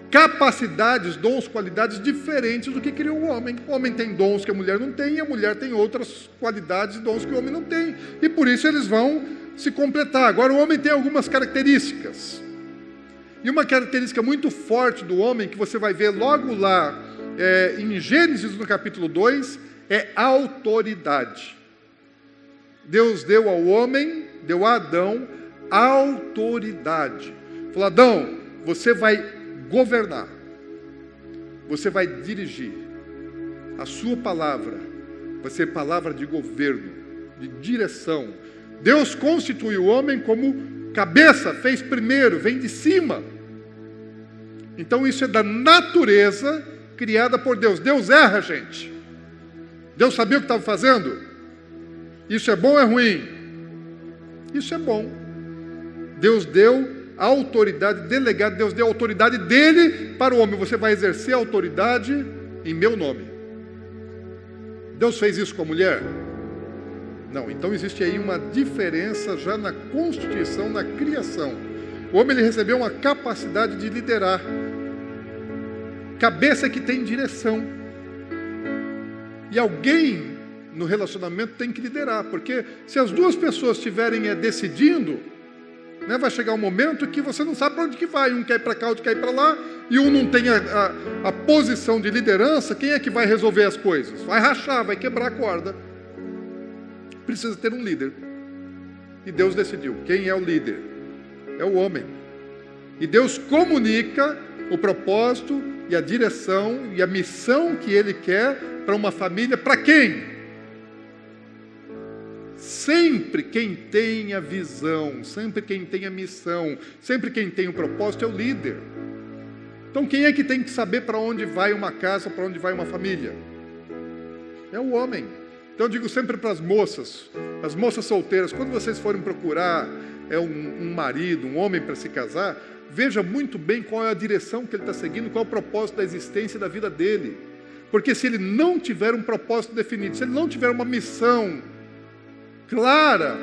capacidades, dons, qualidades diferentes do que criou o homem. O homem tem dons que a mulher não tem, e a mulher tem outras qualidades e dons que o homem não tem. E por isso eles vão se completar. Agora o homem tem algumas características. E uma característica muito forte do homem, que você vai ver logo lá em Gênesis, no capítulo 2, é autoridade. Deus deu ao homem, deu a Adão, autoridade. Falou: Adão, você vai governar, você vai dirigir. A sua palavra vai ser palavra de governo, de direção. Deus constituiu o homem como cabeça, fez primeiro, vem de cima. Então isso é da natureza criada por Deus. Deus erra, gente. Deus sabia o que estava fazendo? Isso é bom ou é ruim? Isso é bom. Deus deu a autoridade delegada, Deus deu a autoridade dele para o homem. Você vai exercer a autoridade em meu nome. Deus fez isso com a mulher? Não. Então existe aí uma diferença já na constituição, na criação. O homem, ele recebeu uma capacidade de liderar. Cabeça que tem direção. E alguém no relacionamento tem que liderar, porque se as duas pessoas estiverem decidindo, vai chegar um momento que você não sabe para onde que vai. Um quer ir para cá, outro quer ir para lá, e um não tem a posição de liderança. Quem é que vai resolver as coisas? Vai rachar, vai quebrar a corda. Precisa ter um líder. E Deus decidiu. Quem é o líder? É o homem. E Deus comunica o propósito e a direção e a missão que Ele quer para uma família. Para quem? Sempre quem tem a visão, sempre quem tem a missão, sempre quem tem o propósito é o líder. Então quem é que tem que saber para onde vai uma casa, para onde vai uma família? É o homem. Então eu digo sempre para as moças solteiras, quando vocês forem procurar um marido, um homem para se casar, veja muito bem qual é a direção que ele está seguindo, qual é o propósito da existência e da vida dele. Porque se ele não tiver um propósito definido, se ele não tiver uma missão clara,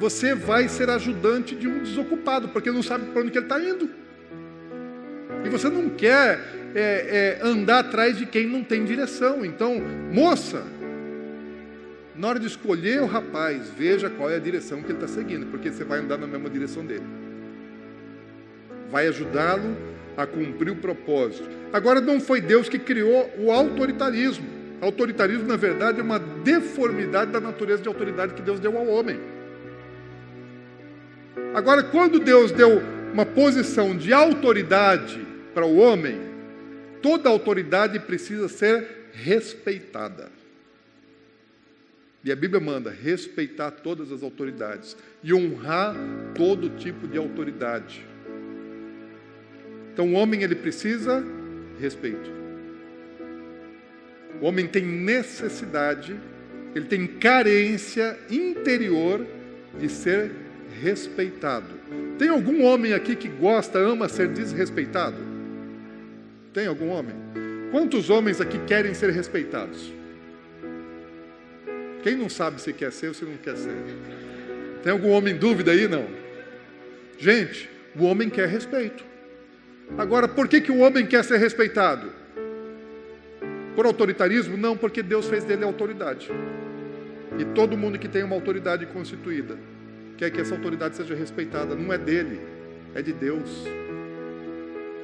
você vai ser ajudante de um desocupado, porque ele não sabe para onde que ele está indo. E você não quer andar atrás de quem não tem direção. Então, moça, na hora de escolher o rapaz, veja qual é a direção que ele está seguindo, porque você vai andar na mesma direção dele. Vai ajudá-lo a cumprir o propósito. Agora, não foi Deus que criou o autoritarismo. Autoritarismo, na verdade, é uma deformidade da natureza de autoridade que Deus deu ao homem. Agora, quando Deus deu uma posição de autoridade para o homem, toda autoridade precisa ser respeitada. E a Bíblia manda respeitar todas as autoridades e honrar todo tipo de autoridade. Então o homem, ele precisa respeito. O homem tem necessidade, ele tem carência interior de ser respeitado. Tem algum homem aqui que ama ser desrespeitado? Tem algum homem? Quantos homens aqui querem ser respeitados? Quem não sabe se quer ser ou se não quer ser? Tem algum homem em dúvida aí? Não. Gente, o homem quer respeito. Agora, por que o homem quer ser respeitado? Por autoritarismo? Não, porque Deus fez dele autoridade. E todo mundo que tem uma autoridade constituída quer que essa autoridade seja respeitada. Não é dele, é de Deus.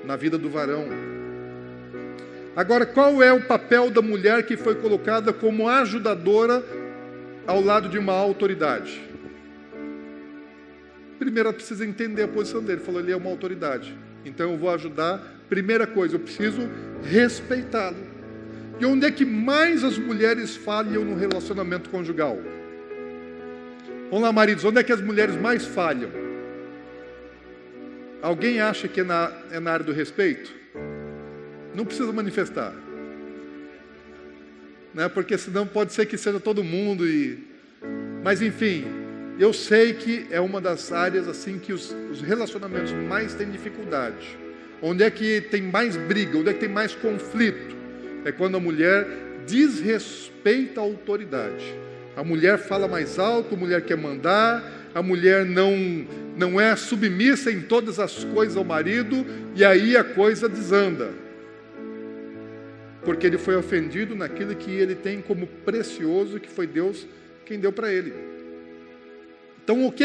Na vida do varão. Agora, qual é o papel da mulher que foi colocada como ajudadora ao lado de uma autoridade? primeiro ela precisa entender a posição dele. Falou, ele é uma autoridade. Então eu vou ajudar. Primeira coisa, eu preciso respeitá-lo. E onde é que mais as mulheres falham no relacionamento conjugal? Vamos lá, maridos, onde é que as mulheres mais falham? Alguém acha que é na área do respeito? Não precisa manifestar. Né? Porque senão pode ser que seja todo mundo. Mas enfim, eu sei que é uma das áreas assim que os relacionamentos mais têm dificuldade. Onde é que tem mais briga, onde é que tem mais conflito? É quando a mulher desrespeita a autoridade. A mulher fala mais alto, a mulher quer mandar, a mulher não é submissa em todas as coisas ao marido, e aí a coisa desanda. Porque ele foi ofendido naquilo que ele tem como precioso, que foi Deus quem deu para ele. Então o que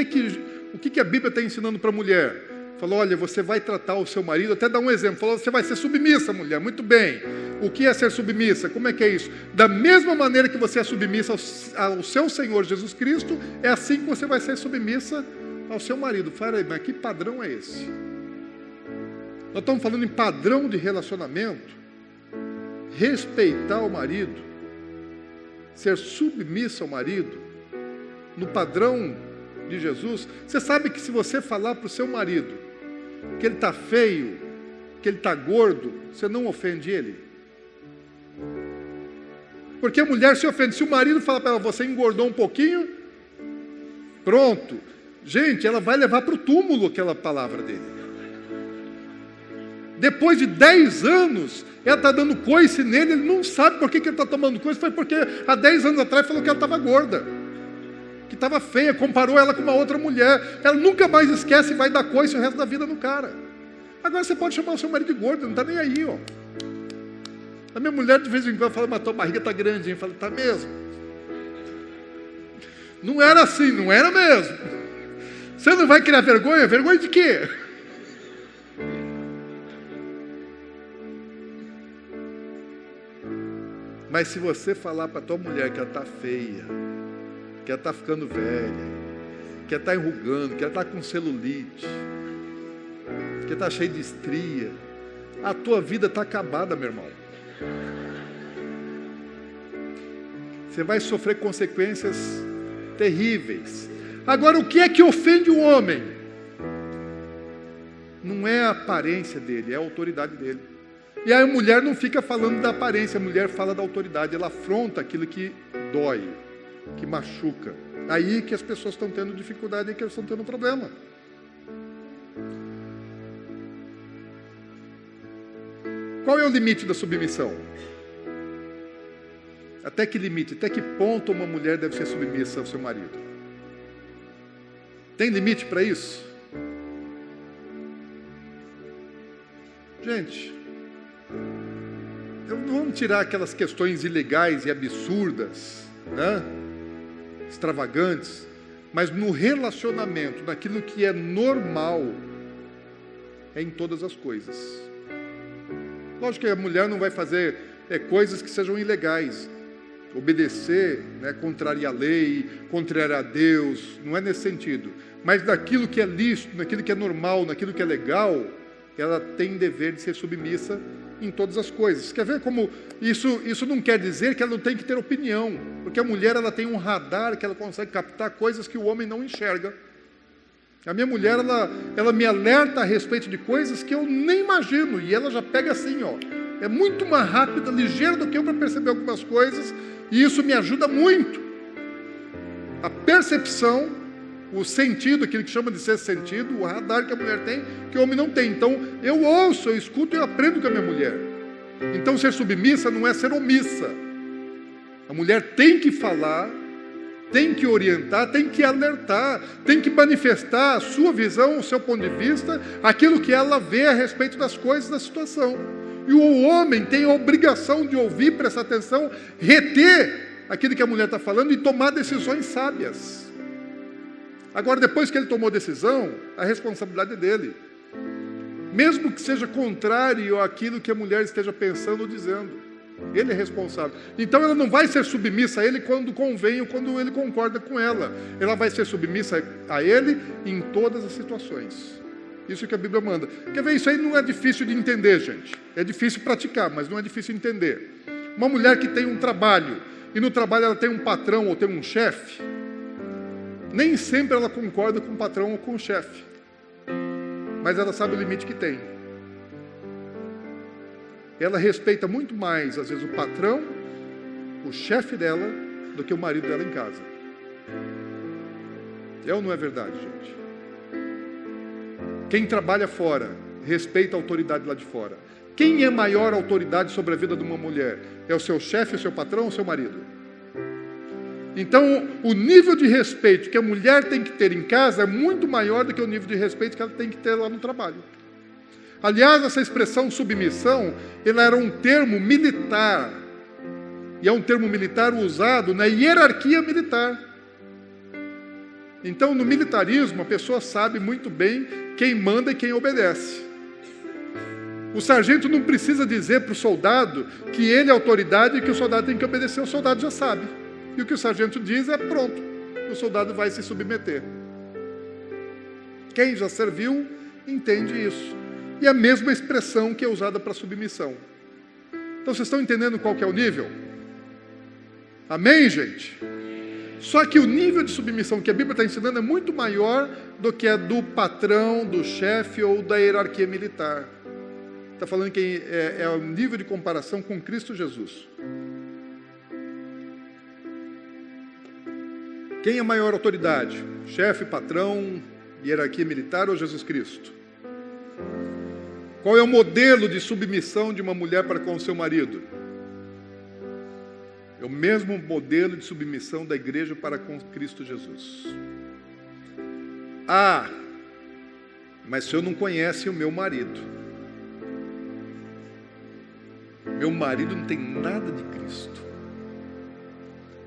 a Bíblia está ensinando para a mulher? Falou, olha, você vai tratar o seu marido, até dá um exemplo, falou, você vai ser submissa, mulher, muito bem. O que é ser submissa? Como é que é isso? Da mesma maneira que você é submissa ao seu Senhor Jesus Cristo, é assim que você vai ser submissa ao seu marido. Fala aí, mas que padrão é esse? Nós estamos falando em padrão de relacionamento, respeitar o marido, ser submissa ao marido, no padrão de Jesus. Você sabe que se você falar para o seu marido que ele está feio, que ele está gordo, você não ofende ele? Porque a mulher se ofende. Se o marido fala para ela, você engordou um pouquinho, pronto. Gente, ela vai levar para o túmulo aquela palavra dele. Depois de 10 anos, ela está dando coice nele, ele não sabe por que ele está tomando coice, foi porque há 10 anos atrás falou que ela estava gorda, que estava feia, comparou ela com uma outra mulher. Ela nunca mais esquece e vai dar coice o resto da vida no cara. Agora você pode chamar o seu marido de gordo, não está nem aí, ó. A minha mulher de vez em quando fala, mas tua barriga está grande, hein? Fala, está mesmo. Não era assim, não era mesmo. Você não vai criar vergonha? Vergonha de quê? Mas se você falar para tua mulher que ela está feia, que ela está ficando velha, que ela está enrugando, que ela está com celulite, que ela está cheia de estria, a tua vida está acabada, meu irmão. Você vai sofrer consequências terríveis. Agora, o que é que ofende o homem? Não é a aparência dele, é a autoridade dele. E aí a mulher não fica falando da aparência, a mulher fala da autoridade, ela afronta aquilo que dói, que machuca. Aí que as pessoas estão tendo dificuldade, aí que elas estão tendo problema. Qual é o limite da submissão? Até que limite, até que ponto uma mulher deve ser submissa ao seu marido? Tem limite para isso? Gente, vamos tirar aquelas questões ilegais e absurdas, né? Extravagantes, mas no relacionamento, naquilo que é normal, é em todas as coisas. Lógico que a mulher não vai fazer coisas que sejam ilegais, obedecer, né, contrariar a lei, contrariar a Deus, não é nesse sentido. Mas naquilo que é lícito, naquilo que é normal, naquilo que é legal, ela tem dever de ser submissa em todas as coisas. Quer ver como isso não quer dizer que ela não tem que ter opinião, porque a mulher ela tem um radar que ela consegue captar coisas que o homem não enxerga. A minha mulher, ela me alerta a respeito de coisas que eu nem imagino, e ela já pega assim, ó, é muito mais rápida, ligeira do que eu para perceber algumas coisas, e isso me ajuda muito. A percepção, o sentido, aquilo que chama de sexto sentido, o radar que a mulher tem, que o homem não tem. Então, eu ouço, eu escuto e eu aprendo com a minha mulher. Então, ser submissa não é ser omissa. A mulher tem que falar, tem que orientar, tem que alertar, tem que manifestar a sua visão, o seu ponto de vista, aquilo que ela vê a respeito das coisas, da situação. E o homem tem a obrigação de ouvir, prestar atenção, reter aquilo que a mulher está falando e tomar decisões sábias. Agora, depois que ele tomou decisão, a responsabilidade é dele. Mesmo que seja contrário àquilo que a mulher esteja pensando ou dizendo. Ele é responsável. Então ela não vai ser submissa a ele quando convém ou quando ele concorda com ela. Ela vai ser submissa a ele em todas as situações. Isso que a Bíblia manda. Quer ver? Isso aí não é difícil de entender, gente. É difícil praticar, mas não é difícil de entender. Uma mulher que tem um trabalho, e no trabalho ela tem um patrão ou tem um chefe, nem sempre ela concorda com o patrão ou com o chefe. Mas ela sabe o limite que tem. Ela respeita muito mais, às vezes, o patrão, o chefe dela, do que o marido dela em casa. É ou não é verdade, gente? Quem trabalha fora, respeita a autoridade lá de fora. Quem é maior autoridade sobre a vida de uma mulher? É o seu chefe, o seu patrão ou o seu marido? Então, o nível de respeito que a mulher tem que ter em casa é muito maior do que o nível de respeito que ela tem que ter lá no trabalho. Aliás, essa expressão submissão, ela era um termo militar. E é um termo militar usado na hierarquia militar. Então, no militarismo, a pessoa sabe muito bem quem manda e quem obedece. O sargento não precisa dizer para o soldado que ele é autoridade e que o soldado tem que obedecer. O soldado já sabe. E o que o sargento diz é pronto. O soldado vai se submeter. Quem já serviu entende isso. E a mesma expressão que é usada para submissão. Então, vocês estão entendendo qual que é o nível? Amém, gente? Só que o nível de submissão que a Bíblia está ensinando é muito maior do que a do patrão, do chefe ou da hierarquia militar. Está falando que é o nível de comparação com Cristo Jesus. Quem é a maior autoridade? Chefe, patrão, hierarquia militar ou Jesus Cristo? Qual é o modelo de submissão de uma mulher para com o seu marido? É o mesmo modelo de submissão da igreja para com Cristo Jesus. Ah, mas o senhor não conhece o meu marido. Meu marido não tem nada de Cristo.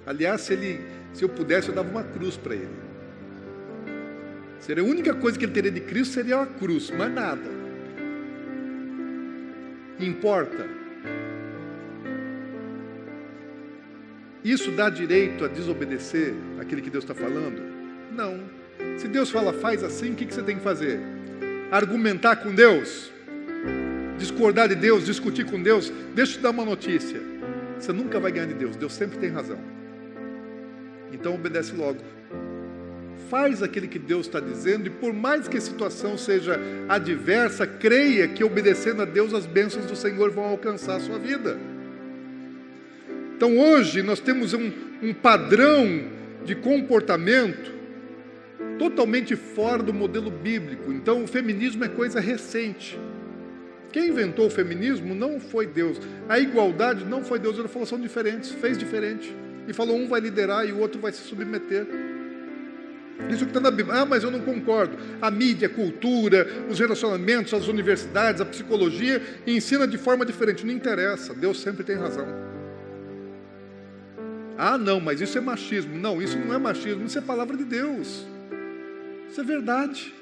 Aliás, se eu pudesse, eu dava uma cruz para ele. Seria a única coisa que ele teria de Cristo, seria uma cruz, mais nada. Importa? Isso dá direito a desobedecer aquele que Deus está falando? Não. Se Deus fala, faz assim, o que você tem que fazer? Argumentar com Deus? Discordar de Deus? Discutir com Deus? Deixa eu te dar uma notícia. Você nunca vai ganhar de Deus. Deus sempre tem razão. Então obedece logo. Faz aquilo que Deus está dizendo, e por mais que a situação seja adversa, creia que obedecendo a Deus as bênçãos do Senhor vão alcançar a sua vida. Então hoje nós temos um padrão de comportamento totalmente fora do modelo bíblico. Então o feminismo é coisa recente. Quem inventou o feminismo não foi Deus. A igualdade não foi Deus. Ele falou, são diferentes, fez diferente. E falou, um vai liderar e o outro vai se submeter. Isso que está na Bíblia. Ah, mas eu não concordo. A mídia, a cultura, os relacionamentos, as universidades, a psicologia ensina de forma diferente. Não interessa, Deus sempre tem razão. Ah, não, mas isso é machismo. Não, isso não é machismo, isso é palavra de Deus. Isso é verdade.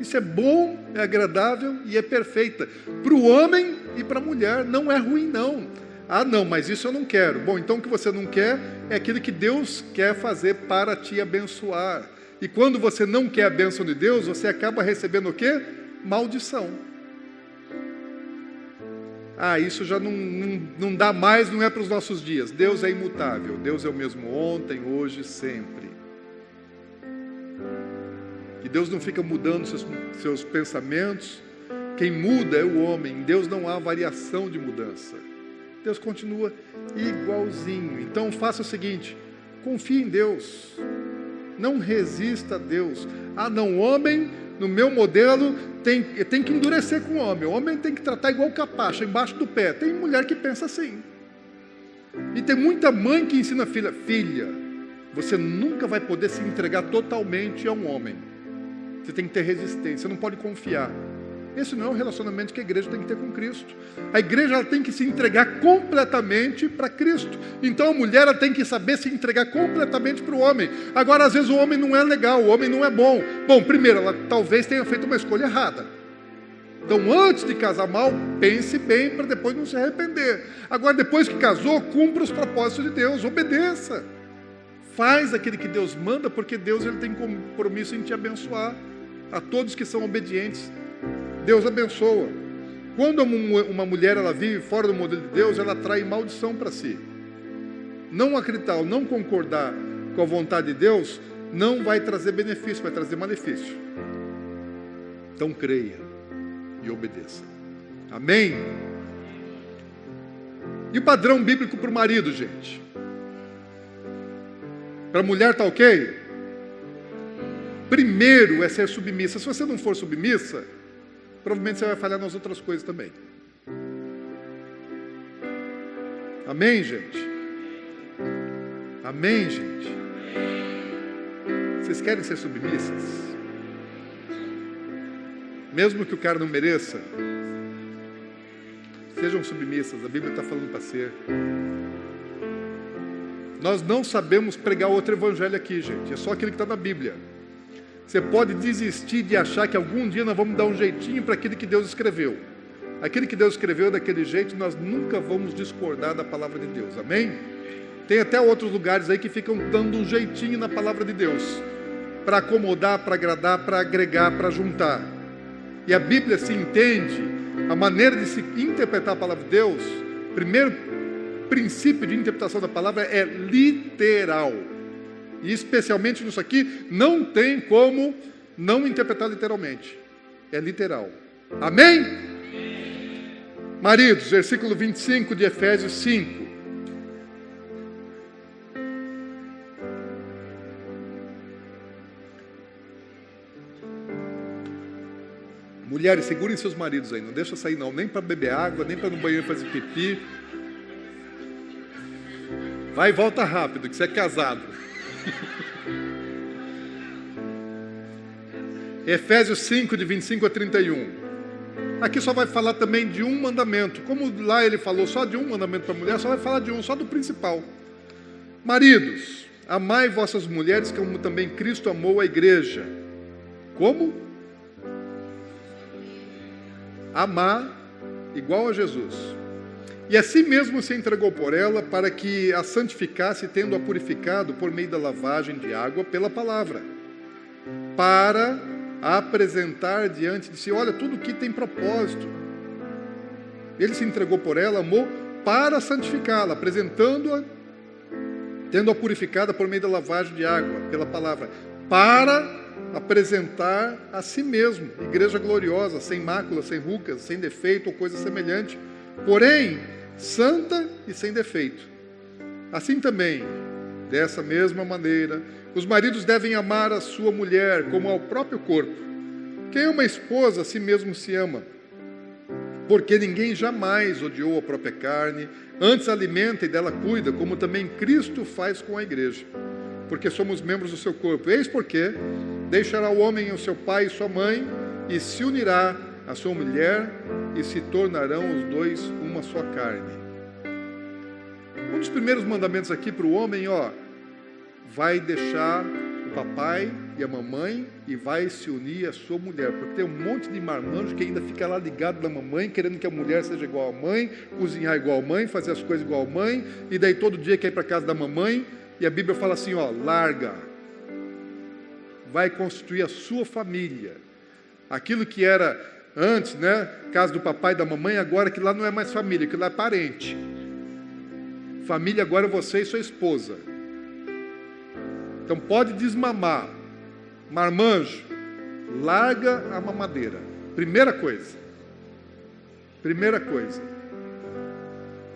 Isso é bom, é agradável e é perfeita. Para o homem e para a mulher, não é ruim, não. Ah, não, mas isso eu não quero. Bom, então o que você não quer é aquilo que Deus quer fazer para te abençoar. E quando você não quer a bênção de Deus, você acaba recebendo o quê? Maldição. Ah, isso já não dá mais, não é para os nossos dias. Deus é imutável. Deus é o mesmo ontem, hoje, sempre. E Deus não fica mudando seus pensamentos. Quem muda é o homem. Em Deus não há variação de mudança. Deus continua igualzinho. Então faça o seguinte, confie em Deus. Não resista a Deus. Ah, não, o homem, no meu modelo, tem que endurecer com o homem. O homem tem que tratar igual capacha, embaixo do pé. Tem mulher que pensa assim. E tem muita mãe que ensina a filha, filha, você nunca vai poder se entregar totalmente a um homem. Você tem que ter resistência, você não pode confiar. Esse não é o relacionamento que a igreja tem que ter com Cristo. A igreja ela tem que se entregar completamente para Cristo. Então a mulher ela tem que saber se entregar completamente para o homem. Agora, às vezes o homem não é legal, o homem não é bom. Bom, primeiro, ela talvez tenha feito uma escolha errada. Então, antes de casar mal, pense bem para depois não se arrepender. Agora, depois que casou, cumpra os propósitos de Deus, obedeça. Faz aquilo que Deus manda, porque Deus ele tem compromisso em te abençoar. A todos que são obedientes, Deus abençoa. Quando uma mulher ela vive fora do modelo de Deus, ela atrai maldição para si. Não acreditar ou não concordar com a vontade de Deus, não vai trazer benefício, vai trazer malefício. Então creia e obedeça. Amém? E o padrão bíblico para o marido, gente? Para a mulher está ok? Primeiro é ser submissa. Se você não for submissa, provavelmente você vai falhar nas outras coisas também. Amém, gente? Amém, gente? Vocês querem ser submissas? Mesmo que o cara não mereça, sejam submissas, a Bíblia está falando para ser. Nós não sabemos pregar outro evangelho aqui, gente, é só aquele que está na Bíblia. Você pode desistir de achar que algum dia nós vamos dar um jeitinho para aquele que Deus escreveu. Aquele que Deus escreveu daquele jeito, nós nunca vamos discordar da palavra de Deus, amém? Tem até outros lugares aí que ficam dando um jeitinho na palavra de Deus, para acomodar, para agradar, para agregar, para juntar. E a Bíblia se entende, a maneira de se interpretar a palavra de Deus, primeiro princípio de interpretação da palavra é literal. E especialmente nisso aqui, não tem como não interpretar literalmente. É literal. Amém? Maridos, versículo 25 de Efésios 5. Mulheres, segurem seus maridos aí, não deixa sair não, nem para beber água, nem para ir no banheiro fazer pipi. Vai e volta rápido, que você é casado. Efésios 5, de 25 a 31. Aqui só vai falar também de um mandamento. Como lá ele falou só de um mandamento para a mulher, só vai falar de um, só do principal. Maridos, amai vossas mulheres como também Cristo amou a igreja. Como? Amar igual a Jesus. E assim mesmo se entregou por ela para que a santificasse, tendo-a purificado por meio da lavagem de água pela palavra, para a apresentar diante de si. Olha, tudo que tem propósito. Ele se entregou por ela, amou, para santificá-la, apresentando-a, tendo-a purificada por meio da lavagem de água pela palavra, para apresentar a si mesmo, igreja gloriosa, sem mácula, sem rugas, sem defeito ou coisa semelhante, porém, santa e sem defeito. Assim também, dessa mesma maneira, os maridos devem amar a sua mulher como ao próprio corpo. Quem ama a esposa, a si mesmo se ama, porque ninguém jamais odiou a própria carne, antes alimenta e dela cuida, como também Cristo faz com a igreja, porque somos membros do seu corpo. Eis porque deixará o homem o seu pai e sua mãe, e se unirá à sua mulher, e se tornarão os dois uma só carne. Um dos primeiros mandamentos aqui para o homem, vai deixar o papai e a mamãe e vai se unir à sua mulher, porque tem um monte de marmanjo que ainda fica lá ligado na mamãe, querendo que a mulher seja igual à mãe, cozinhar igual à mãe, fazer as coisas igual à mãe, e daí todo dia quer ir para casa da mamãe, e a Bíblia fala assim, larga, vai constituir a sua família. Aquilo que era antes, casa do papai e da mamãe, agora que lá não é mais família, que lá é parente. Família agora é você e sua esposa. Então pode desmamar. Marmanjo, larga a mamadeira. Primeira coisa.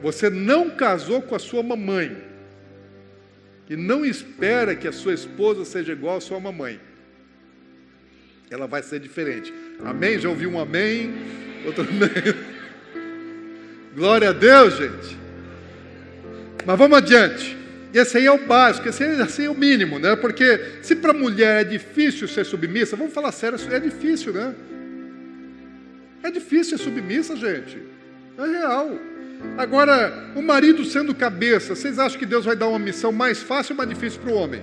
Você não casou com a sua mamãe. E não espera que a sua esposa seja igual à sua mamãe. Ela vai ser diferente. Amém? Já ouviu um amém? Outro amém. Glória a Deus, gente. Mas vamos adiante. E esse aí é o básico, esse aí é o mínimo, Porque se para a mulher é difícil ser submissa, vamos falar sério, é difícil, É difícil ser submissa, gente. É real. Agora, o marido sendo cabeça, vocês acham que Deus vai dar uma missão mais fácil ou mais difícil para o homem?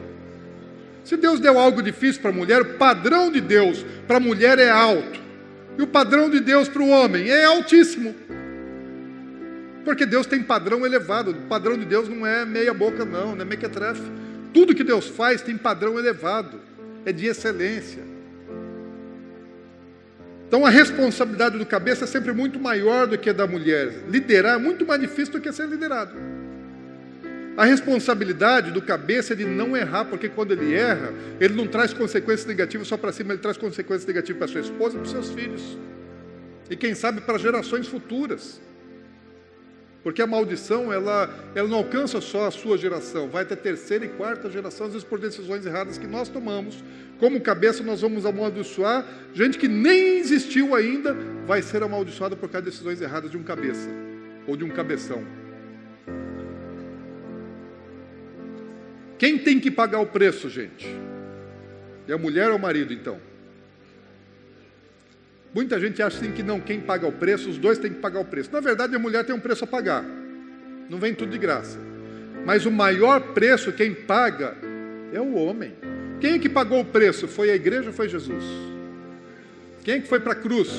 Se Deus deu algo difícil para a mulher, o padrão de Deus para a mulher é alto. E o padrão de Deus para o homem é altíssimo. Porque Deus tem padrão elevado. O padrão de Deus não é meia boca, não é mequetrefe. Tudo que Deus faz tem padrão elevado. É de excelência. Então a responsabilidade do cabeça é sempre muito maior do que a da mulher. Liderar é muito mais difícil do que ser liderado. A responsabilidade do cabeça é de não errar, porque quando ele erra, ele não traz consequências negativas só para si, mas ele traz consequências negativas para sua esposa e para os seus filhos. E quem sabe para gerações futuras. Porque a maldição, ela não alcança só a sua geração, vai até terceira e quarta geração, às vezes por decisões erradas que nós tomamos. Como cabeça, nós vamos amaldiçoar gente que nem existiu ainda, vai ser amaldiçoada por causa de decisões erradas de um cabeça, ou de um cabeção. Quem tem que pagar o preço, gente? É a mulher ou o marido, então? Muita gente acha assim que não, quem paga o preço, os dois têm que pagar o preço. Na verdade, a mulher tem um preço a pagar. Não vem tudo de graça. Mas o maior preço, quem paga, é o homem. Quem é que pagou o preço? Foi a igreja ou foi Jesus? Quem é que foi para a cruz?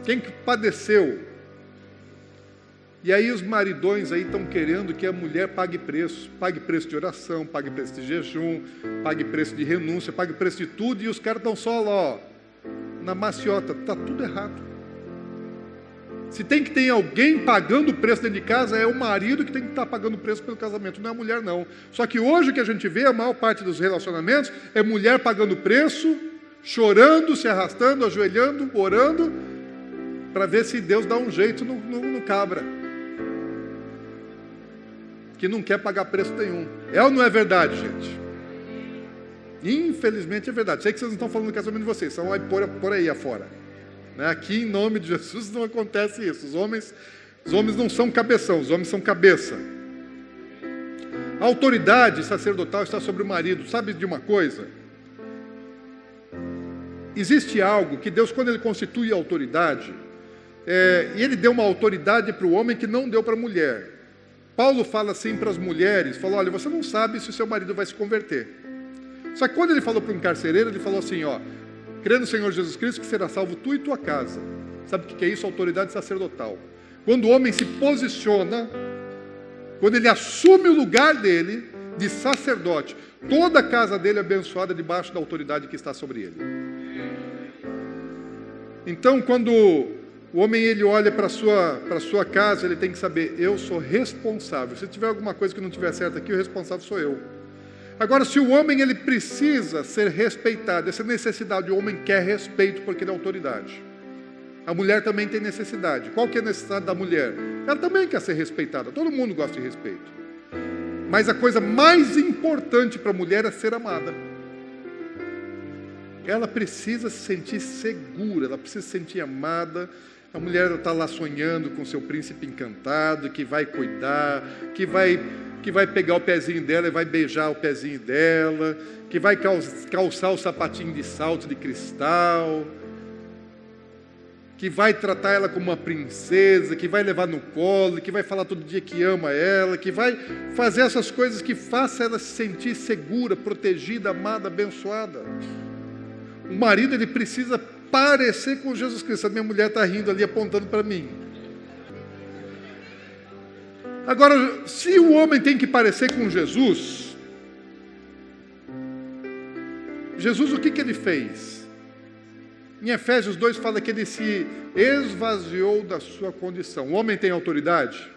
Quem que padeceu? E aí os maridões aí estão querendo que a mulher pague preço de oração, pague preço de jejum, pague preço de renúncia, pague preço de tudo, e os caras estão só lá, ó, na maciota. Está tudo errado. Se tem que ter alguém pagando o preço dentro de casa, é o marido que tem que estar pagando o preço pelo casamento, não é a mulher, não. Só que hoje o que a gente vê, a maior parte dos relacionamentos, é mulher pagando o preço, chorando, se arrastando, ajoelhando, orando, para ver se Deus dá um jeito no cabra, que não quer pagar preço nenhum. É ou não é verdade, gente? Infelizmente é verdade. Sei que vocês não estão falando do casamento de vocês, são por aí afora. Aqui, em nome de Jesus, não acontece isso. Os homens não são cabeção, os homens são cabeça. A autoridade sacerdotal está sobre o marido. Sabe de uma coisa? Existe algo que Deus, quando Ele constitui a autoridade, e Ele deu uma autoridade para o homem que não deu para a mulher. Paulo fala assim para as mulheres, falou, olha, você não sabe se o seu marido vai se converter. Só que quando ele falou para um carcereiro, ele falou assim, ó, crê no Senhor Jesus Cristo que será salvo tu e tua casa. Sabe o que é isso? Autoridade sacerdotal. Quando o homem se posiciona, quando ele assume o lugar dele de sacerdote, toda a casa dele é abençoada debaixo da autoridade que está sobre ele. Então, quando o homem ele olha para a sua casa, ele tem que saber, eu sou responsável. Se tiver alguma coisa que não estiver certa aqui, o responsável sou eu. Agora, se o homem ele precisa ser respeitado, essa necessidade, o homem quer respeito porque ele é autoridade. A mulher também tem necessidade. Qual que é a necessidade da mulher? Ela também quer ser respeitada. Todo mundo gosta de respeito. Mas a coisa mais importante para a mulher é ser amada. Ela precisa se sentir segura, ela precisa se sentir amada. A mulher está lá sonhando com seu príncipe encantado, que vai cuidar, que vai pegar o pezinho dela e vai beijar o pezinho dela, que vai calçar o sapatinho de salto de cristal, que vai tratar ela como uma princesa, que vai levar no colo, que vai falar todo dia que ama ela, que vai fazer essas coisas que façam ela se sentir segura, protegida, amada, abençoada. O marido ele precisa parecer com Jesus Cristo. A minha mulher está rindo ali, apontando para mim. Agora, se o homem tem que parecer com Jesus, o que ele fez? Em Efésios 2 fala que ele se esvaziou da sua condição. O homem tem autoridade?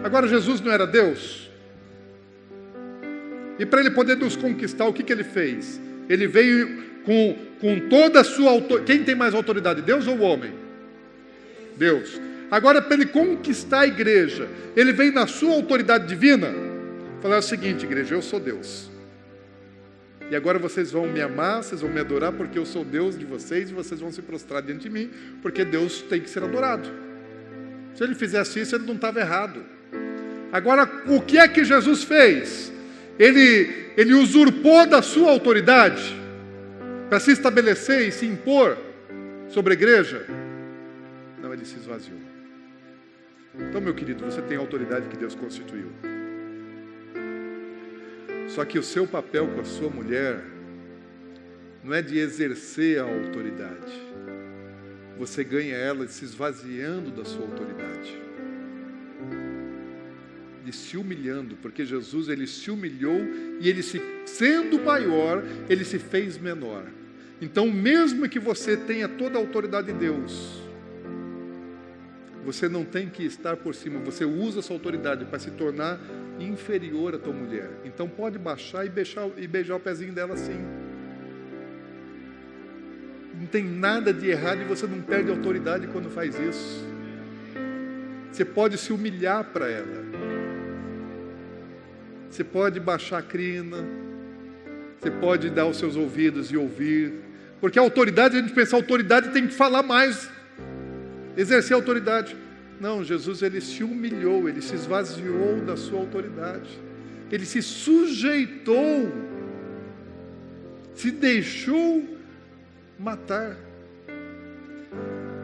Agora, Jesus não era Deus? E para ele poder nos conquistar, o que ele fez? Ele veio com toda a sua autoridade. Quem tem mais autoridade, Deus ou o homem? Deus. Agora, para ele conquistar a igreja, ele vem na sua autoridade divina, falar o seguinte, igreja, eu sou Deus. E agora vocês vão me amar, vocês vão me adorar, porque eu sou Deus de vocês, e vocês vão se prostrar diante de mim, porque Deus tem que ser adorado. Se ele fizesse isso, ele não estava errado. Agora, o que é que Jesus fez? Ele usurpou da sua autoridade, para se estabelecer e se impor sobre a igreja? Não, ele se esvaziou. Então, meu querido, você tem a autoridade que Deus constituiu. Só que o seu papel com a sua mulher não é de exercer a autoridade. Você ganha ela se esvaziando da sua autoridade, de se humilhando, porque Jesus, ele se humilhou e ele, sendo maior, ele se fez menor. Então, mesmo que você tenha toda a autoridade de Deus, você não tem que estar por cima, você usa essa autoridade para se tornar inferior à tua mulher. Então pode baixar e beijar o pezinho dela assim. Não tem nada de errado e você não perde autoridade quando faz isso. Você pode se humilhar para ela. Você pode baixar a crina. Você pode dar os seus ouvidos e ouvir. Porque a autoridade, a gente pensa, a autoridade tem que falar mais, exercer a autoridade. Não, Jesus, ele se humilhou, ele se esvaziou da sua autoridade. Ele se sujeitou, se deixou matar.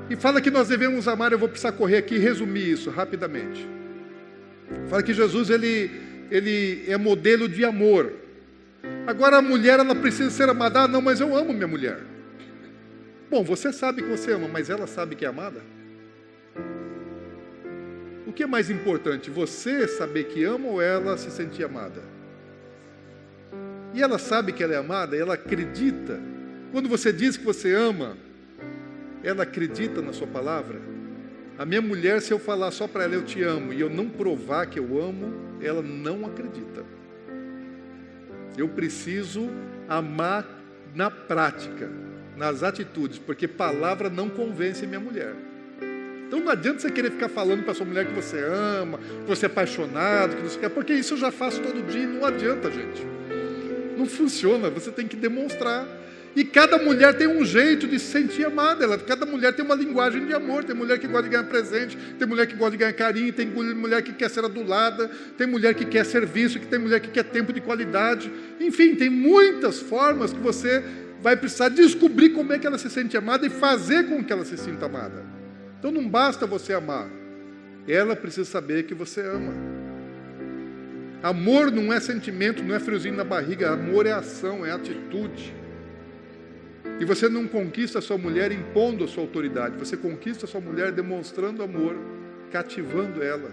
E fala que nós devemos amar. Eu vou precisar correr aqui e resumir isso rapidamente. Fala que Jesus, ele é modelo de amor. Agora a mulher, ela precisa ser amada. Ah, não, mas eu amo minha mulher. Bom, você sabe que você ama, mas ela sabe que é amada? O que é mais importante? Você saber que ama ou ela se sentir amada? E ela sabe que ela é amada, ela acredita. Quando você diz que você ama, ela acredita na sua palavra? A minha mulher, se eu falar só para ela eu te amo e eu não provar que eu amo, ela não acredita. Eu preciso amar na prática, nas atitudes, porque palavra não convence minha mulher. Então não adianta você querer ficar falando para sua mulher que você ama, que você é apaixonado, que você quer, porque isso eu já faço todo dia e não adianta, gente. Não funciona, você tem que demonstrar. E cada mulher tem um jeito de se sentir amada. Cada mulher tem uma linguagem de amor. Tem mulher que gosta de ganhar presente, tem mulher que gosta de ganhar carinho, tem mulher que quer ser adulada, tem mulher que quer serviço, tem mulher que quer tempo de qualidade. Enfim, tem muitas formas que você vai precisar descobrir como é que ela se sente amada e fazer com que ela se sinta amada. Então não basta você amar, ela precisa saber que você ama. Amor não é sentimento, não é friozinho na barriga. Amor é ação, é atitude. E você não conquista a sua mulher impondo a sua autoridade. Você conquista a sua mulher demonstrando amor, cativando ela.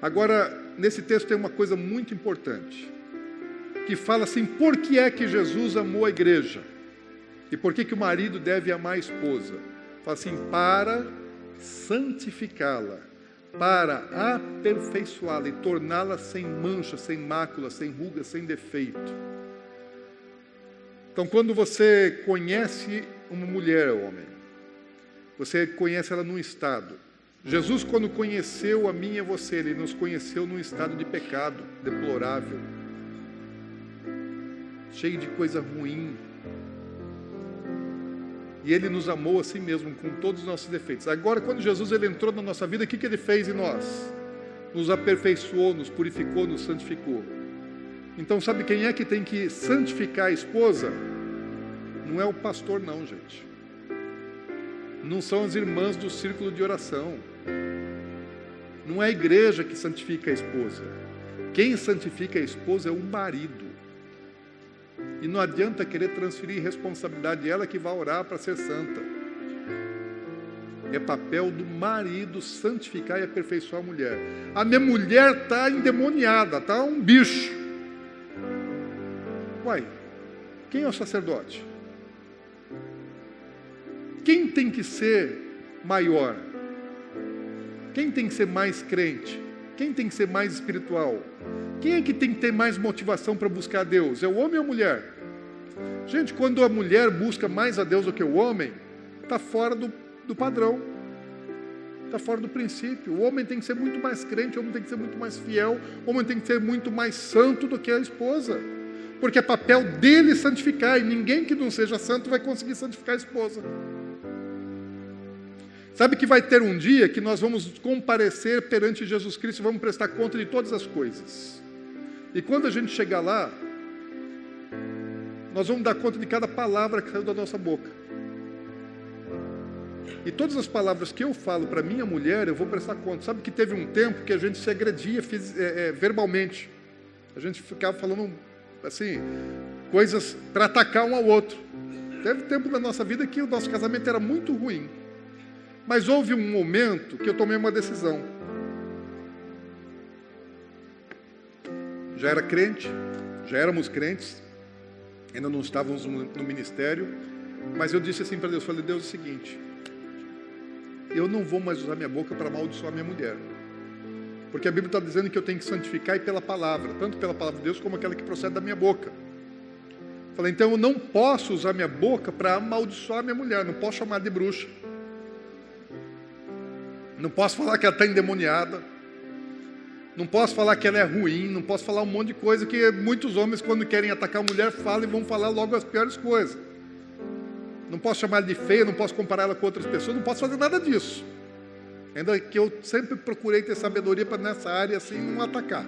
Agora, nesse texto tem uma coisa muito importante, que fala assim, por que é que Jesus amou a igreja? E por que o marido deve amar a esposa? Fala assim, para santificá-la, para aperfeiçoá-la e torná-la sem mancha, sem mácula, sem ruga, sem defeito. Então, quando você conhece uma mulher, homem, você conhece ela num estado. Jesus, quando conheceu a mim e a você, ele nos conheceu num estado de pecado deplorável, cheio de coisa ruim. E ele nos amou assim mesmo, com todos os nossos defeitos. Agora, quando Jesus ele entrou na nossa vida, o que ele fez em nós? Nos aperfeiçoou, nos purificou, nos santificou. Então, sabe quem é que tem que santificar a esposa? Não é o pastor não, gente. Não são as irmãs do círculo de oração. Não é a igreja que santifica a esposa. Quem santifica a esposa é o marido. E não adianta querer transferir responsabilidade, ela que vai orar para ser santa. É papel do marido santificar e aperfeiçoar a mulher. A minha mulher está endemoniada, está um bicho. Uai, quem é o sacerdote? Quem tem que ser maior? Quem tem que ser mais crente? Quem tem que ser mais espiritual? Quem é que tem que ter mais motivação para buscar a Deus? É o homem ou a mulher? Gente, quando a mulher busca mais a Deus do que o homem, está fora do padrão. Está fora do princípio. O homem tem que ser muito mais crente, o homem tem que ser muito mais fiel, o homem tem que ser muito mais santo do que a esposa. Porque é papel dele santificar, e ninguém que não seja santo vai conseguir santificar a esposa. Sabe que vai ter um dia que nós vamos comparecer perante Jesus Cristo e vamos prestar conta de todas as coisas. E quando a gente chegar lá, nós vamos dar conta de cada palavra que saiu da nossa boca. E todas as palavras que eu falo para minha mulher, eu vou prestar conta. Sabe que teve um tempo que a gente se agredia verbalmente. A gente ficava falando, assim, coisas para atacar um ao outro. Teve tempo na nossa vida que o nosso casamento era muito ruim. Mas houve um momento que eu tomei uma decisão. Já era crente, já éramos crentes, ainda não estávamos no ministério, mas eu disse assim para Deus, falei, Deus, é o seguinte, eu não vou mais usar minha boca para amaldiçoar minha mulher. Porque a Bíblia está dizendo que eu tenho que santificar e pela palavra, tanto pela palavra de Deus como aquela que procede da minha boca. Falei, então eu não posso usar minha boca para amaldiçoar minha mulher, não posso chamar de bruxa. Não posso falar que ela está endemoniada. Não posso falar que ela é ruim, não posso falar um monte de coisa que muitos homens, quando querem atacar a mulher, falam e vão falar logo as piores coisas. Não posso chamar ela de feia, não posso comparar ela com outras pessoas, não posso fazer nada disso. Ainda que eu sempre procurei ter sabedoria para nessa área assim não atacar.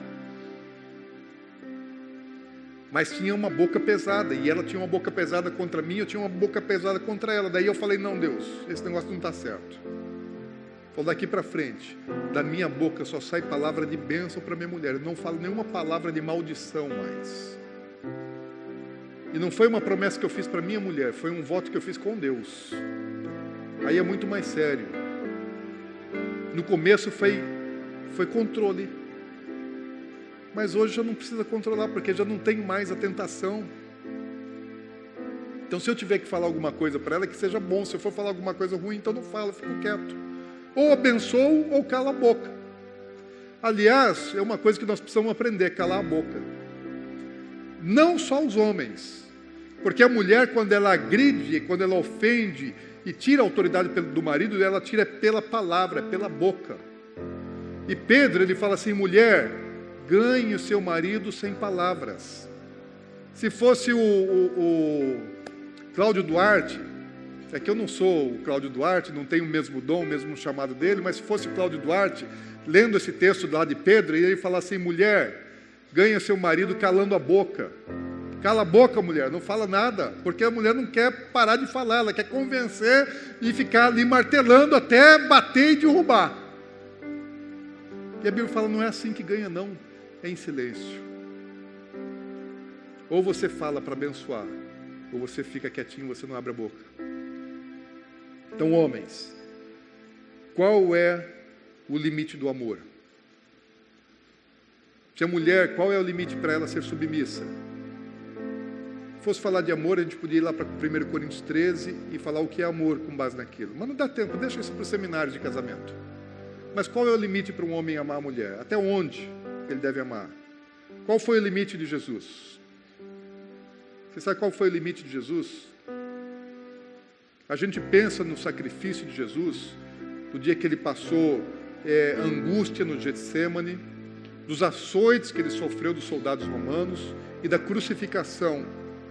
Mas tinha uma boca pesada, e ela tinha uma boca pesada contra mim, eu tinha uma boca pesada contra ela. Daí eu falei, não, Deus, esse negócio não está certo. Falei, daqui para frente, da minha boca só sai palavra de bênção para minha mulher. Eu não falo nenhuma palavra de maldição mais. E não foi uma promessa que eu fiz para minha mulher, foi um voto que eu fiz com Deus. Aí é muito mais sério. No começo foi controle. Mas hoje já não precisa controlar, porque já não tem mais a tentação. Então se eu tiver que falar alguma coisa para ela, que seja bom. Se eu for falar alguma coisa ruim, então não fala, fico quieto. Ou abençoo ou cala a boca. Aliás, é uma coisa que nós precisamos aprender, calar a boca. Não só os homens. Porque a mulher, quando ela agride, quando ela ofende e tira a autoridade do marido, ela tira pela palavra, pela boca. E Pedro, ele fala assim, mulher, ganhe o seu marido sem palavras. Se fosse o Cláudio Duarte, é que eu não sou o Cláudio Duarte, não tenho o mesmo dom, o mesmo chamado dele, mas se fosse o Cláudio Duarte, lendo esse texto lá de Pedro, ele fala assim, mulher, ganhe o seu marido calando a boca. Cala a boca, mulher, não fala nada, porque a mulher não quer parar de falar, ela quer convencer e ficar ali martelando até bater e derrubar. E a Bíblia fala, não é assim que ganha não, é em silêncio. Ou você fala para abençoar, ou você fica quietinho, você não abre a boca. Então, homens, qual é o limite do amor? Se a mulher, qual é o limite para ela ser submissa? Se fosse falar de amor, a gente podia ir lá para 1 Coríntios 13 e falar o que é amor com base naquilo. Mas não dá tempo, deixa isso para os seminários de casamento. Mas qual é o limite para um homem amar a mulher? Até onde ele deve amar? Qual foi o limite de Jesus? Você sabe qual foi o limite de Jesus? A gente pensa no sacrifício de Jesus, do dia que ele passou angústia no Getsêmani, dos açoites que ele sofreu dos soldados romanos e da crucificação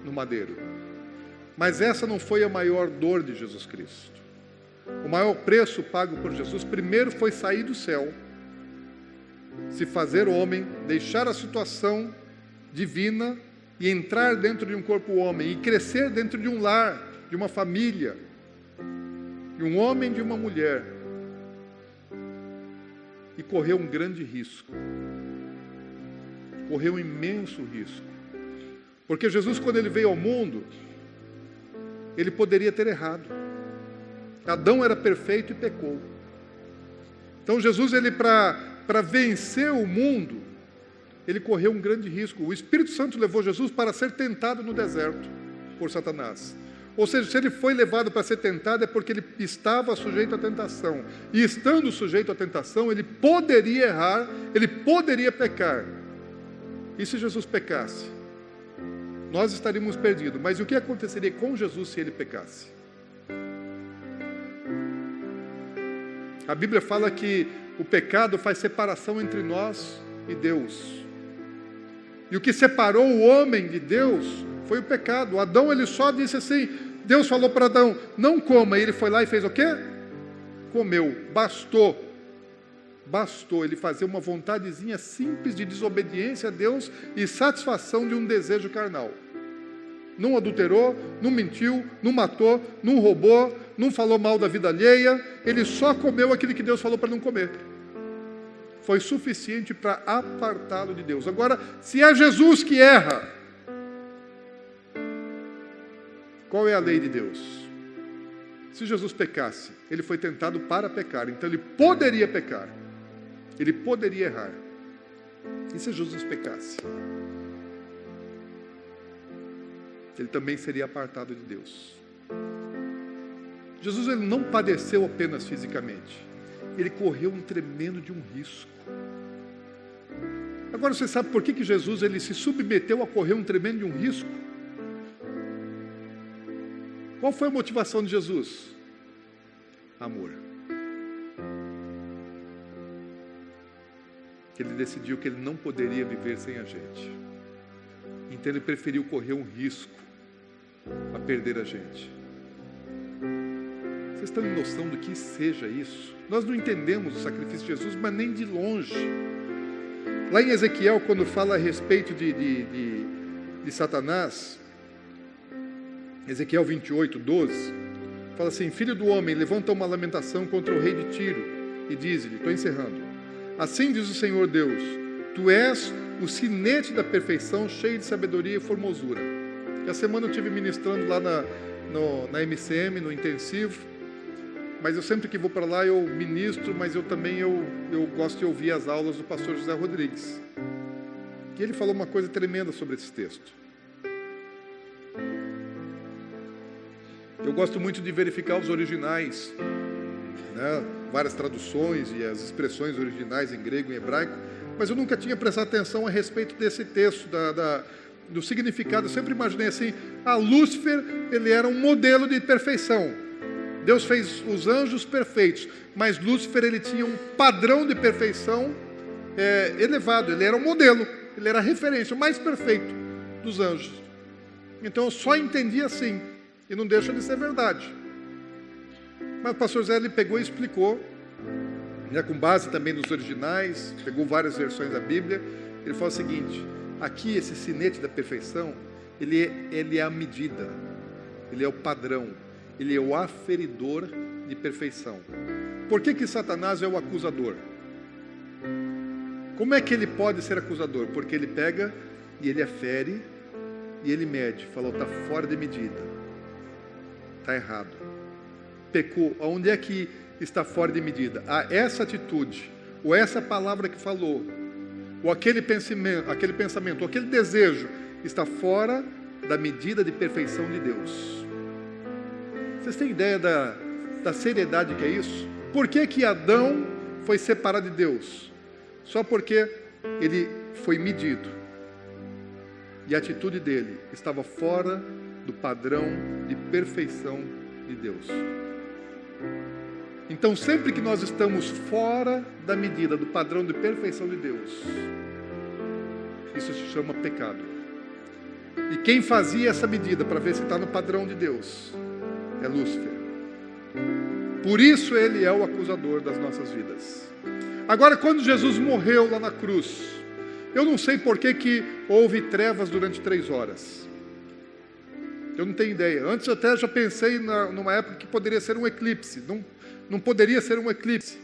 no madeiro. Mas essa não foi a maior dor de Jesus Cristo. O maior preço pago por Jesus, primeiro foi sair do céu, se fazer homem, deixar a situação divina e entrar dentro de um corpo homem e crescer dentro de um lar, de uma família, de um homem e de uma mulher, e correu um grande risco, correu um imenso risco, porque Jesus, quando ele veio ao mundo, ele poderia ter errado. Adão era perfeito e pecou. Então Jesus, ele para vencer o mundo, ele correu um grande risco. O Espírito Santo levou Jesus para ser tentado no deserto por Satanás. Ou seja, se ele foi levado para ser tentado é porque ele estava sujeito à tentação. E estando sujeito à tentação, ele poderia errar, ele poderia pecar. E se Jesus pecasse? Nós estaríamos perdidos. Mas o que aconteceria com Jesus se ele pecasse? A Bíblia fala que o pecado faz separação entre nós e Deus. E o que separou o homem de Deus foi o pecado. Adão, ele só disse assim, Deus falou para Adão, não coma. E ele foi lá e fez o quê? Comeu. Bastou. Ele fazer uma vontadezinha simples de desobediência a Deus e satisfação de um desejo carnal. Não adulterou, não mentiu, não matou, não roubou, não falou mal da vida alheia. Ele só comeu aquilo que Deus falou para não comer. foi suficiente para apartá-lo de Deus. Agora, se é Jesus que erra, qual é a lei de Deus? Se Jesus pecasse, ele foi tentado para pecar, então ele poderia pecar, ele poderia errar. E se Jesus pecasse? Ele também seria apartado de Deus. Jesus, ele não padeceu apenas fisicamente, ele correu um tremendo de um risco. Agora você sabe por que Jesus ele se submeteu a correr um tremendo de um risco? Qual foi a motivação de Jesus? Amor. Ele decidiu que ele não poderia viver sem a gente. Então ele preferiu correr um risco a perder a gente. Vocês estão em noção do que seja isso? Nós não entendemos o sacrifício de Jesus, mas nem de longe. Lá em Ezequiel, quando fala a respeito de Satanás, Ezequiel 28, 12, fala assim: filho do homem, levanta uma lamentação contra o rei de Tiro e diz-lhe, estou encerrando, assim diz o Senhor Deus, tu és o sinete da perfeição, cheio de sabedoria e formosura. E a semana eu estive ministrando lá na MCM, no intensivo, mas eu sempre que vou para lá eu ministro, mas eu também eu gosto de ouvir as aulas do pastor José Rodrigues. E ele falou uma coisa tremenda sobre esse texto. Eu gosto muito de verificar os originais, né? Várias traduções e as expressões originais em grego e em hebraico, mas eu nunca tinha prestado atenção a respeito desse texto, do significado. Eu sempre imaginei assim, Lúcifer, ele era um modelo de perfeição. Deus fez os anjos perfeitos, mas Lúcifer, ele tinha um padrão de perfeição elevado, ele era um modelo, ele era a referência, o mais perfeito dos anjos. Então eu só entendi assim, e não deixa de ser verdade. Mas o pastor Zé, ele pegou e explicou, né, com base também nos originais, pegou várias versões da Bíblia. Ele falou o seguinte: aqui esse sinete da perfeição, ele é a medida, ele é o padrão, ele é o aferidor de perfeição. Por que Satanás é o acusador? Como é que ele pode ser acusador? Porque ele pega e ele afere e ele mede, falou, está fora de medida, está errado, pecou. Onde é que está fora de medida? Essa atitude, ou essa palavra que falou, ou aquele pensamento, ou aquele desejo, está fora da medida de perfeição de Deus. Vocês têm ideia da seriedade que é isso? Por que Adão foi separado de Deus? Só porque ele foi medido, e a atitude dele estava fora do padrão de perfeição de Deus. Então, sempre que nós estamos fora da medida do padrão de perfeição de Deus, isso se chama pecado. E quem fazia essa medida para ver se está no padrão de Deus é Lúcifer. Por isso ele é o acusador das nossas vidas. Agora, quando Jesus morreu lá na cruz, eu não sei por que houve trevas durante 3 horas. Eu não tenho ideia. Antes eu até já pensei numa época que poderia ser um eclipse. Não poderia ser um eclipse.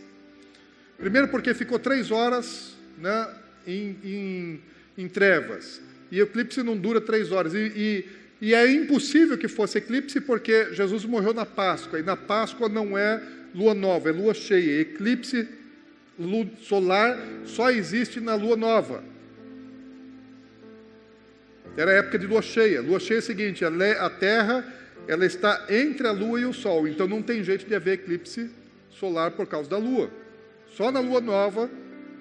Primeiro porque ficou 3 horas, né, em trevas. E o eclipse não dura 3 horas. E é impossível que fosse eclipse porque Jesus morreu na Páscoa. E na Páscoa não é lua nova, é lua cheia. Eclipse solar só existe na lua nova. Era a época de lua cheia. Lua cheia é o seguinte, a Terra ela está entre a Lua e o Sol, então não tem jeito de haver eclipse solar por causa da Lua. Só na Lua nova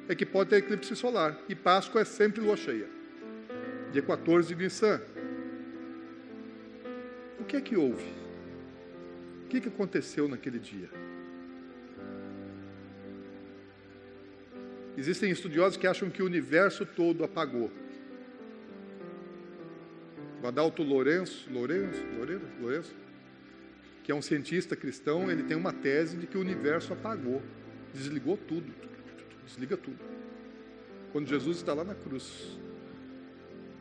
é que pode ter eclipse solar. E Páscoa é sempre lua cheia. Dia 14 de Nissan. O que é que houve? O que aconteceu naquele dia? Existem estudiosos que acham que o universo todo apagou. O Adalto Lourenço, que é um cientista cristão, ele tem uma tese de que o universo apagou, desligou tudo, desliga tudo. Quando Jesus está lá na cruz.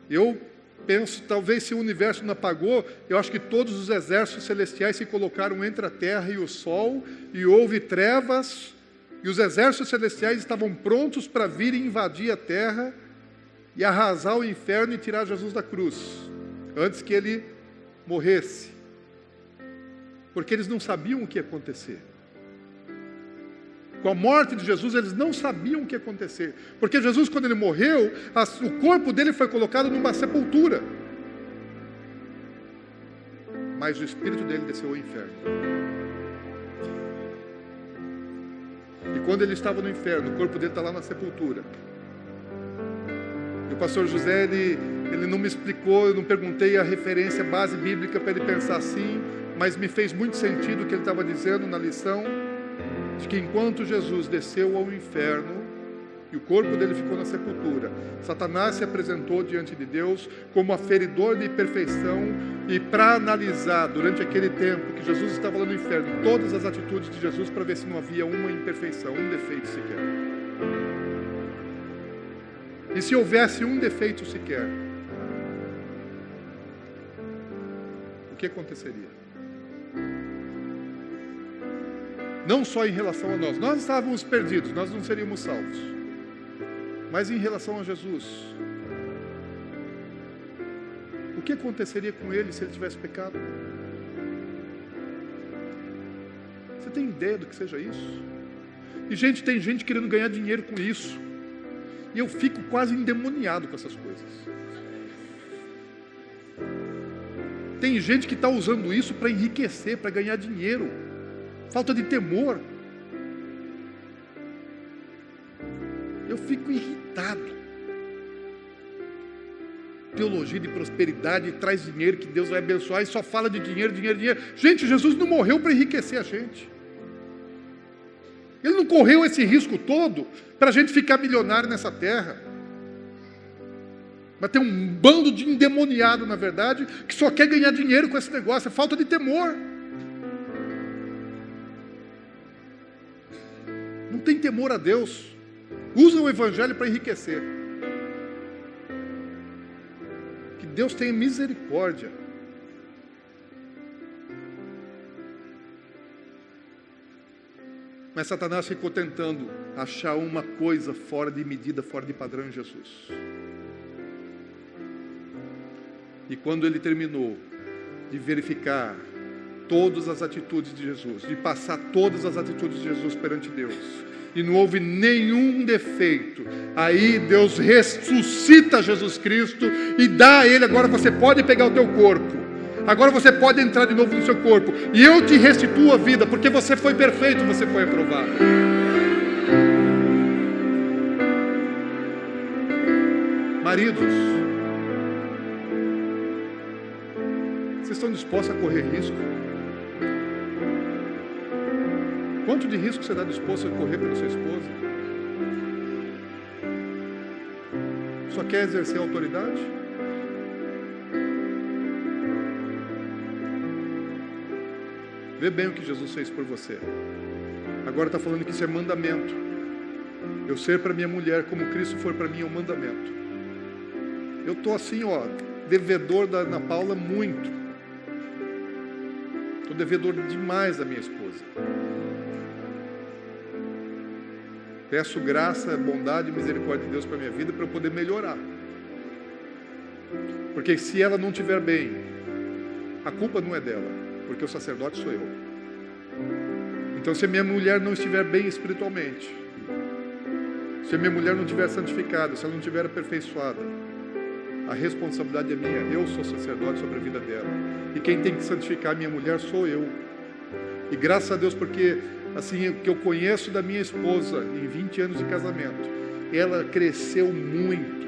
Eu penso, talvez se o universo não apagou, eu acho que todos os exércitos celestiais se colocaram entre a terra e o sol, e houve trevas E os exércitos celestiais estavam prontos para vir e invadir a terra e arrasar o inferno e tirar Jesus da cruz, antes que ele morresse. Porque eles não sabiam o que ia acontecer. Com a morte de Jesus, eles não sabiam o que ia acontecer. Porque Jesus, quando ele morreu, o corpo dele foi colocado numa sepultura. Mas o espírito dele desceu ao inferno. E quando ele estava no inferno, o corpo dele está lá na sepultura. E o pastor José, ele não me explicou, eu não perguntei a referência, base bíblica para ele pensar assim, mas me fez muito sentido o que ele estava dizendo na lição, de que enquanto Jesus desceu ao inferno, e o corpo dele ficou na sepultura, Satanás se apresentou diante de Deus como aferidor de perfeição, e para analisar durante aquele tempo que Jesus estava lá no inferno, todas as atitudes de Jesus, para ver se não havia uma imperfeição, um defeito sequer. E se houvesse um defeito sequer, o que aconteceria? Não só em relação a nós estávamos perdidos, nós não seríamos salvos. Mas em relação a Jesus, o que aconteceria com ele se ele tivesse pecado? Você tem ideia do que seja isso? E tem gente querendo ganhar dinheiro com isso. E eu fico quase endemoniado com essas coisas. Tem gente que está usando isso para enriquecer, para ganhar dinheiro. Falta de temor. Eu fico irritado. Teologia de prosperidade traz dinheiro, que Deus vai abençoar, e só fala de dinheiro, dinheiro, dinheiro. Gente, Jesus não morreu para enriquecer a gente. Ele não correu esse risco todo para a gente ficar milionário nessa terra. Mas tem um bando de endemoniado, na verdade, que só quer ganhar dinheiro com esse negócio. É falta de temor. Não tem temor a Deus. Usa o evangelho para enriquecer. Que Deus tenha misericórdia. Mas Satanás ficou tentando achar uma coisa fora de medida, fora de padrão em Jesus. E quando ele terminou de verificar todas as atitudes de Jesus, de passar todas as atitudes de Jesus perante Deus, e não houve nenhum defeito, aí Deus ressuscita Jesus Cristo e dá a ele: agora você pode pegar o teu corpo, agora você pode entrar de novo no seu corpo, e eu te restituo a vida, porque você foi perfeito, você foi aprovado. Maridos, vocês estão dispostos a correr risco? Quanto de risco você está disposto a correr pela sua esposa? Só quer exercer a autoridade? Vê bem o que Jesus fez por você. Agora está falando que isso é mandamento. Eu ser para minha mulher como Cristo for para mim é um mandamento. Eu estou assim, devedor da Ana Paula muito. Estou devedor demais da minha esposa. Peço graça, bondade e misericórdia de Deus para a minha vida, para eu poder melhorar. Porque se ela não estiver bem, a culpa não é dela, porque o sacerdote sou eu. Então, se a minha mulher não estiver bem espiritualmente, se a minha mulher não estiver santificada, se ela não estiver aperfeiçoada, a responsabilidade é minha. Eu sou sacerdote sobre a vida dela. E quem tem que santificar a minha mulher sou eu. E graças a Deus, porque assim, o que eu conheço da minha esposa em 20 anos de casamento, ela cresceu muito.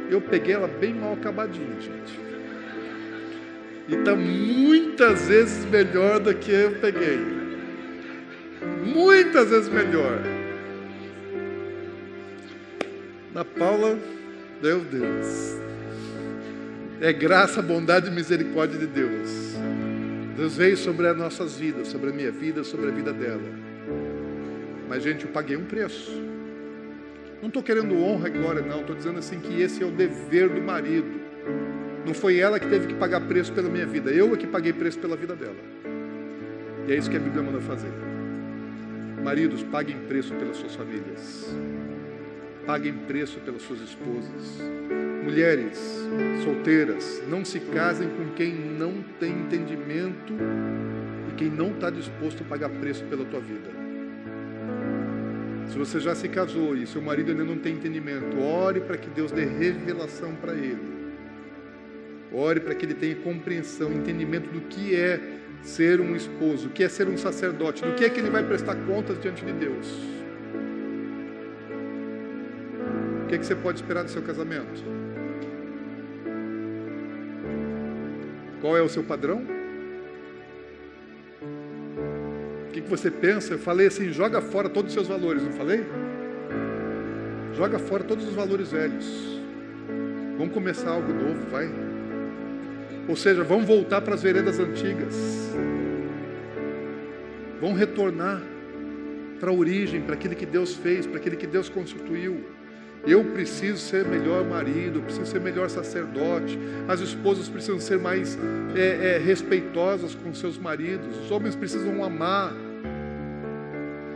Eu peguei ela bem mal acabadinha, gente. E está muitas vezes melhor do que eu peguei. Muitas vezes melhor. Ana Paula, meu Deus, é graça, bondade e misericórdia de Deus. Deus veio sobre as nossas vidas, sobre a minha vida, sobre a vida dela. Mas, gente, eu paguei um preço. Não estou querendo honra e glória, não. Estou dizendo assim que esse é o dever do marido. Não foi ela que teve que pagar preço pela minha vida. Eu é que paguei preço pela vida dela. E é isso que a Bíblia manda fazer. Maridos, paguem preço pelas suas famílias. Paguem preço pelas suas esposas. Mulheres solteiras, não se casem com quem não tem entendimento e quem não está disposto a pagar preço pela tua vida. Se você já se casou e seu marido ainda não tem entendimento, ore para que Deus dê revelação para ele. Ore para que ele tenha compreensão, entendimento do que é ser um esposo, o que é ser um sacerdote, do que é que ele vai prestar contas diante de Deus. O que é que você pode esperar do seu casamento? Qual é o seu padrão? O que você pensa? Eu falei assim, joga fora todos os seus valores, não falei? Joga fora todos os valores velhos. Vamos começar algo novo, vai. Ou seja, vamos voltar para as veredas antigas. Vamos retornar para a origem, para aquilo que Deus fez, para aquilo que Deus constituiu. Eu preciso ser melhor marido, eu preciso ser melhor sacerdote. As esposas precisam ser mais respeitosas com seus maridos. Os homens precisam amar.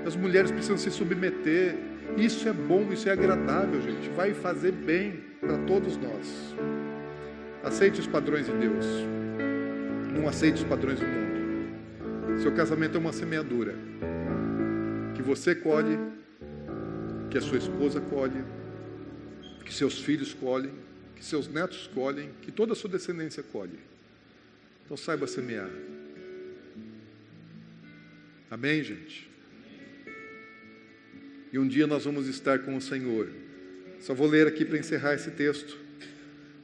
As mulheres precisam se submeter. Isso é bom, isso é agradável, gente. Vai fazer bem para todos nós. Aceite os padrões de Deus. Não aceite os padrões do mundo. Seu casamento é uma semeadura que você colhe, que a sua esposa colhe, que seus filhos colhem, que seus netos colhem, que toda a sua descendência colhe. Então saiba semear. Amém, gente? E um dia nós vamos estar com o Senhor. Só vou ler aqui para encerrar esse texto.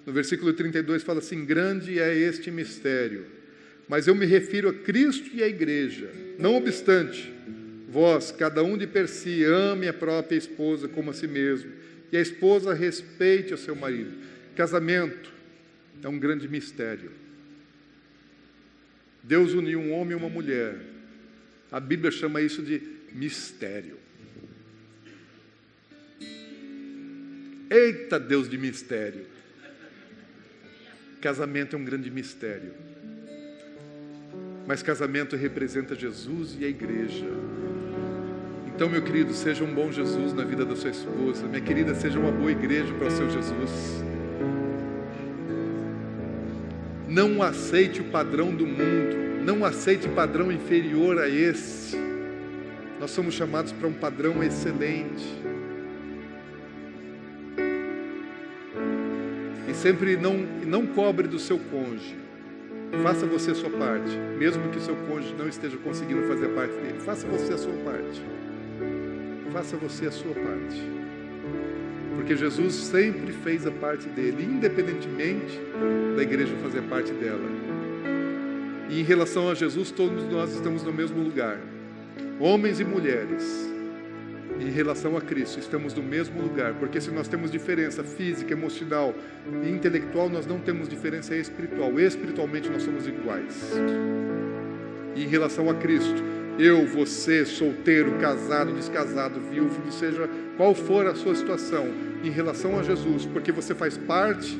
No versículo 32 fala assim: grande é este mistério, mas eu me refiro a Cristo e à igreja. Não obstante, vós, cada um de per si, ame a própria esposa como a si mesmo, e a esposa respeite o seu marido. Casamento é um grande mistério. Deus uniu um homem e uma mulher. A Bíblia chama isso de mistério. Eita Deus de mistério! Casamento é um grande mistério. Mas casamento representa Jesus e a igreja. Então, meu querido, seja um bom Jesus na vida da sua esposa. Minha querida, seja uma boa igreja para o seu Jesus. Não aceite o padrão do mundo. Não aceite padrão inferior a esse. Nós somos chamados para um padrão excelente. E sempre não cobre do seu cônjuge. Faça você a sua parte. Mesmo que o seu cônjuge não esteja conseguindo fazer a parte dele. Faça você a sua parte. Faça você a sua parte. Porque Jesus sempre fez a parte dele, independentemente da igreja fazer parte dela. E em relação a Jesus, todos nós estamos no mesmo lugar. Homens e mulheres. Em relação a Cristo, estamos no mesmo lugar. Porque se nós temos diferença física, emocional e intelectual, nós não temos diferença espiritual. Espiritualmente nós somos iguais. E em relação a Cristo, eu, você, solteiro, casado, descasado, viúvo, seja qual for a sua situação, em relação a Jesus, porque você faz parte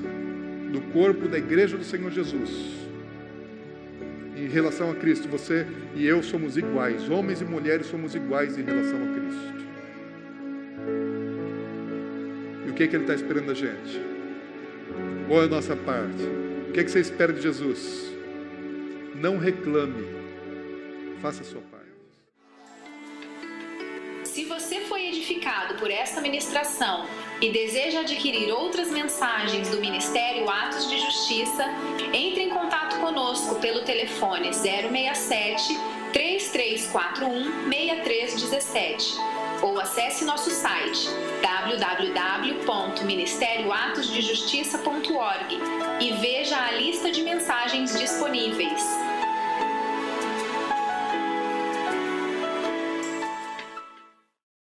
do corpo da igreja do Senhor Jesus. Em relação a Cristo, você e eu somos iguais. Homens e mulheres somos iguais em relação a Cristo. E o que Ele está esperando da gente? Qual é a nossa parte? O que você espera de Jesus? Não reclame. Faça a sua parte. Se você foi edificado por esta ministração e deseja adquirir outras mensagens do Ministério Atos de Justiça, entre em contato conosco pelo telefone 067 3341 6317 ou acesse nosso site www.ministerioatosdejustiça.org e veja a lista de mensagens disponíveis.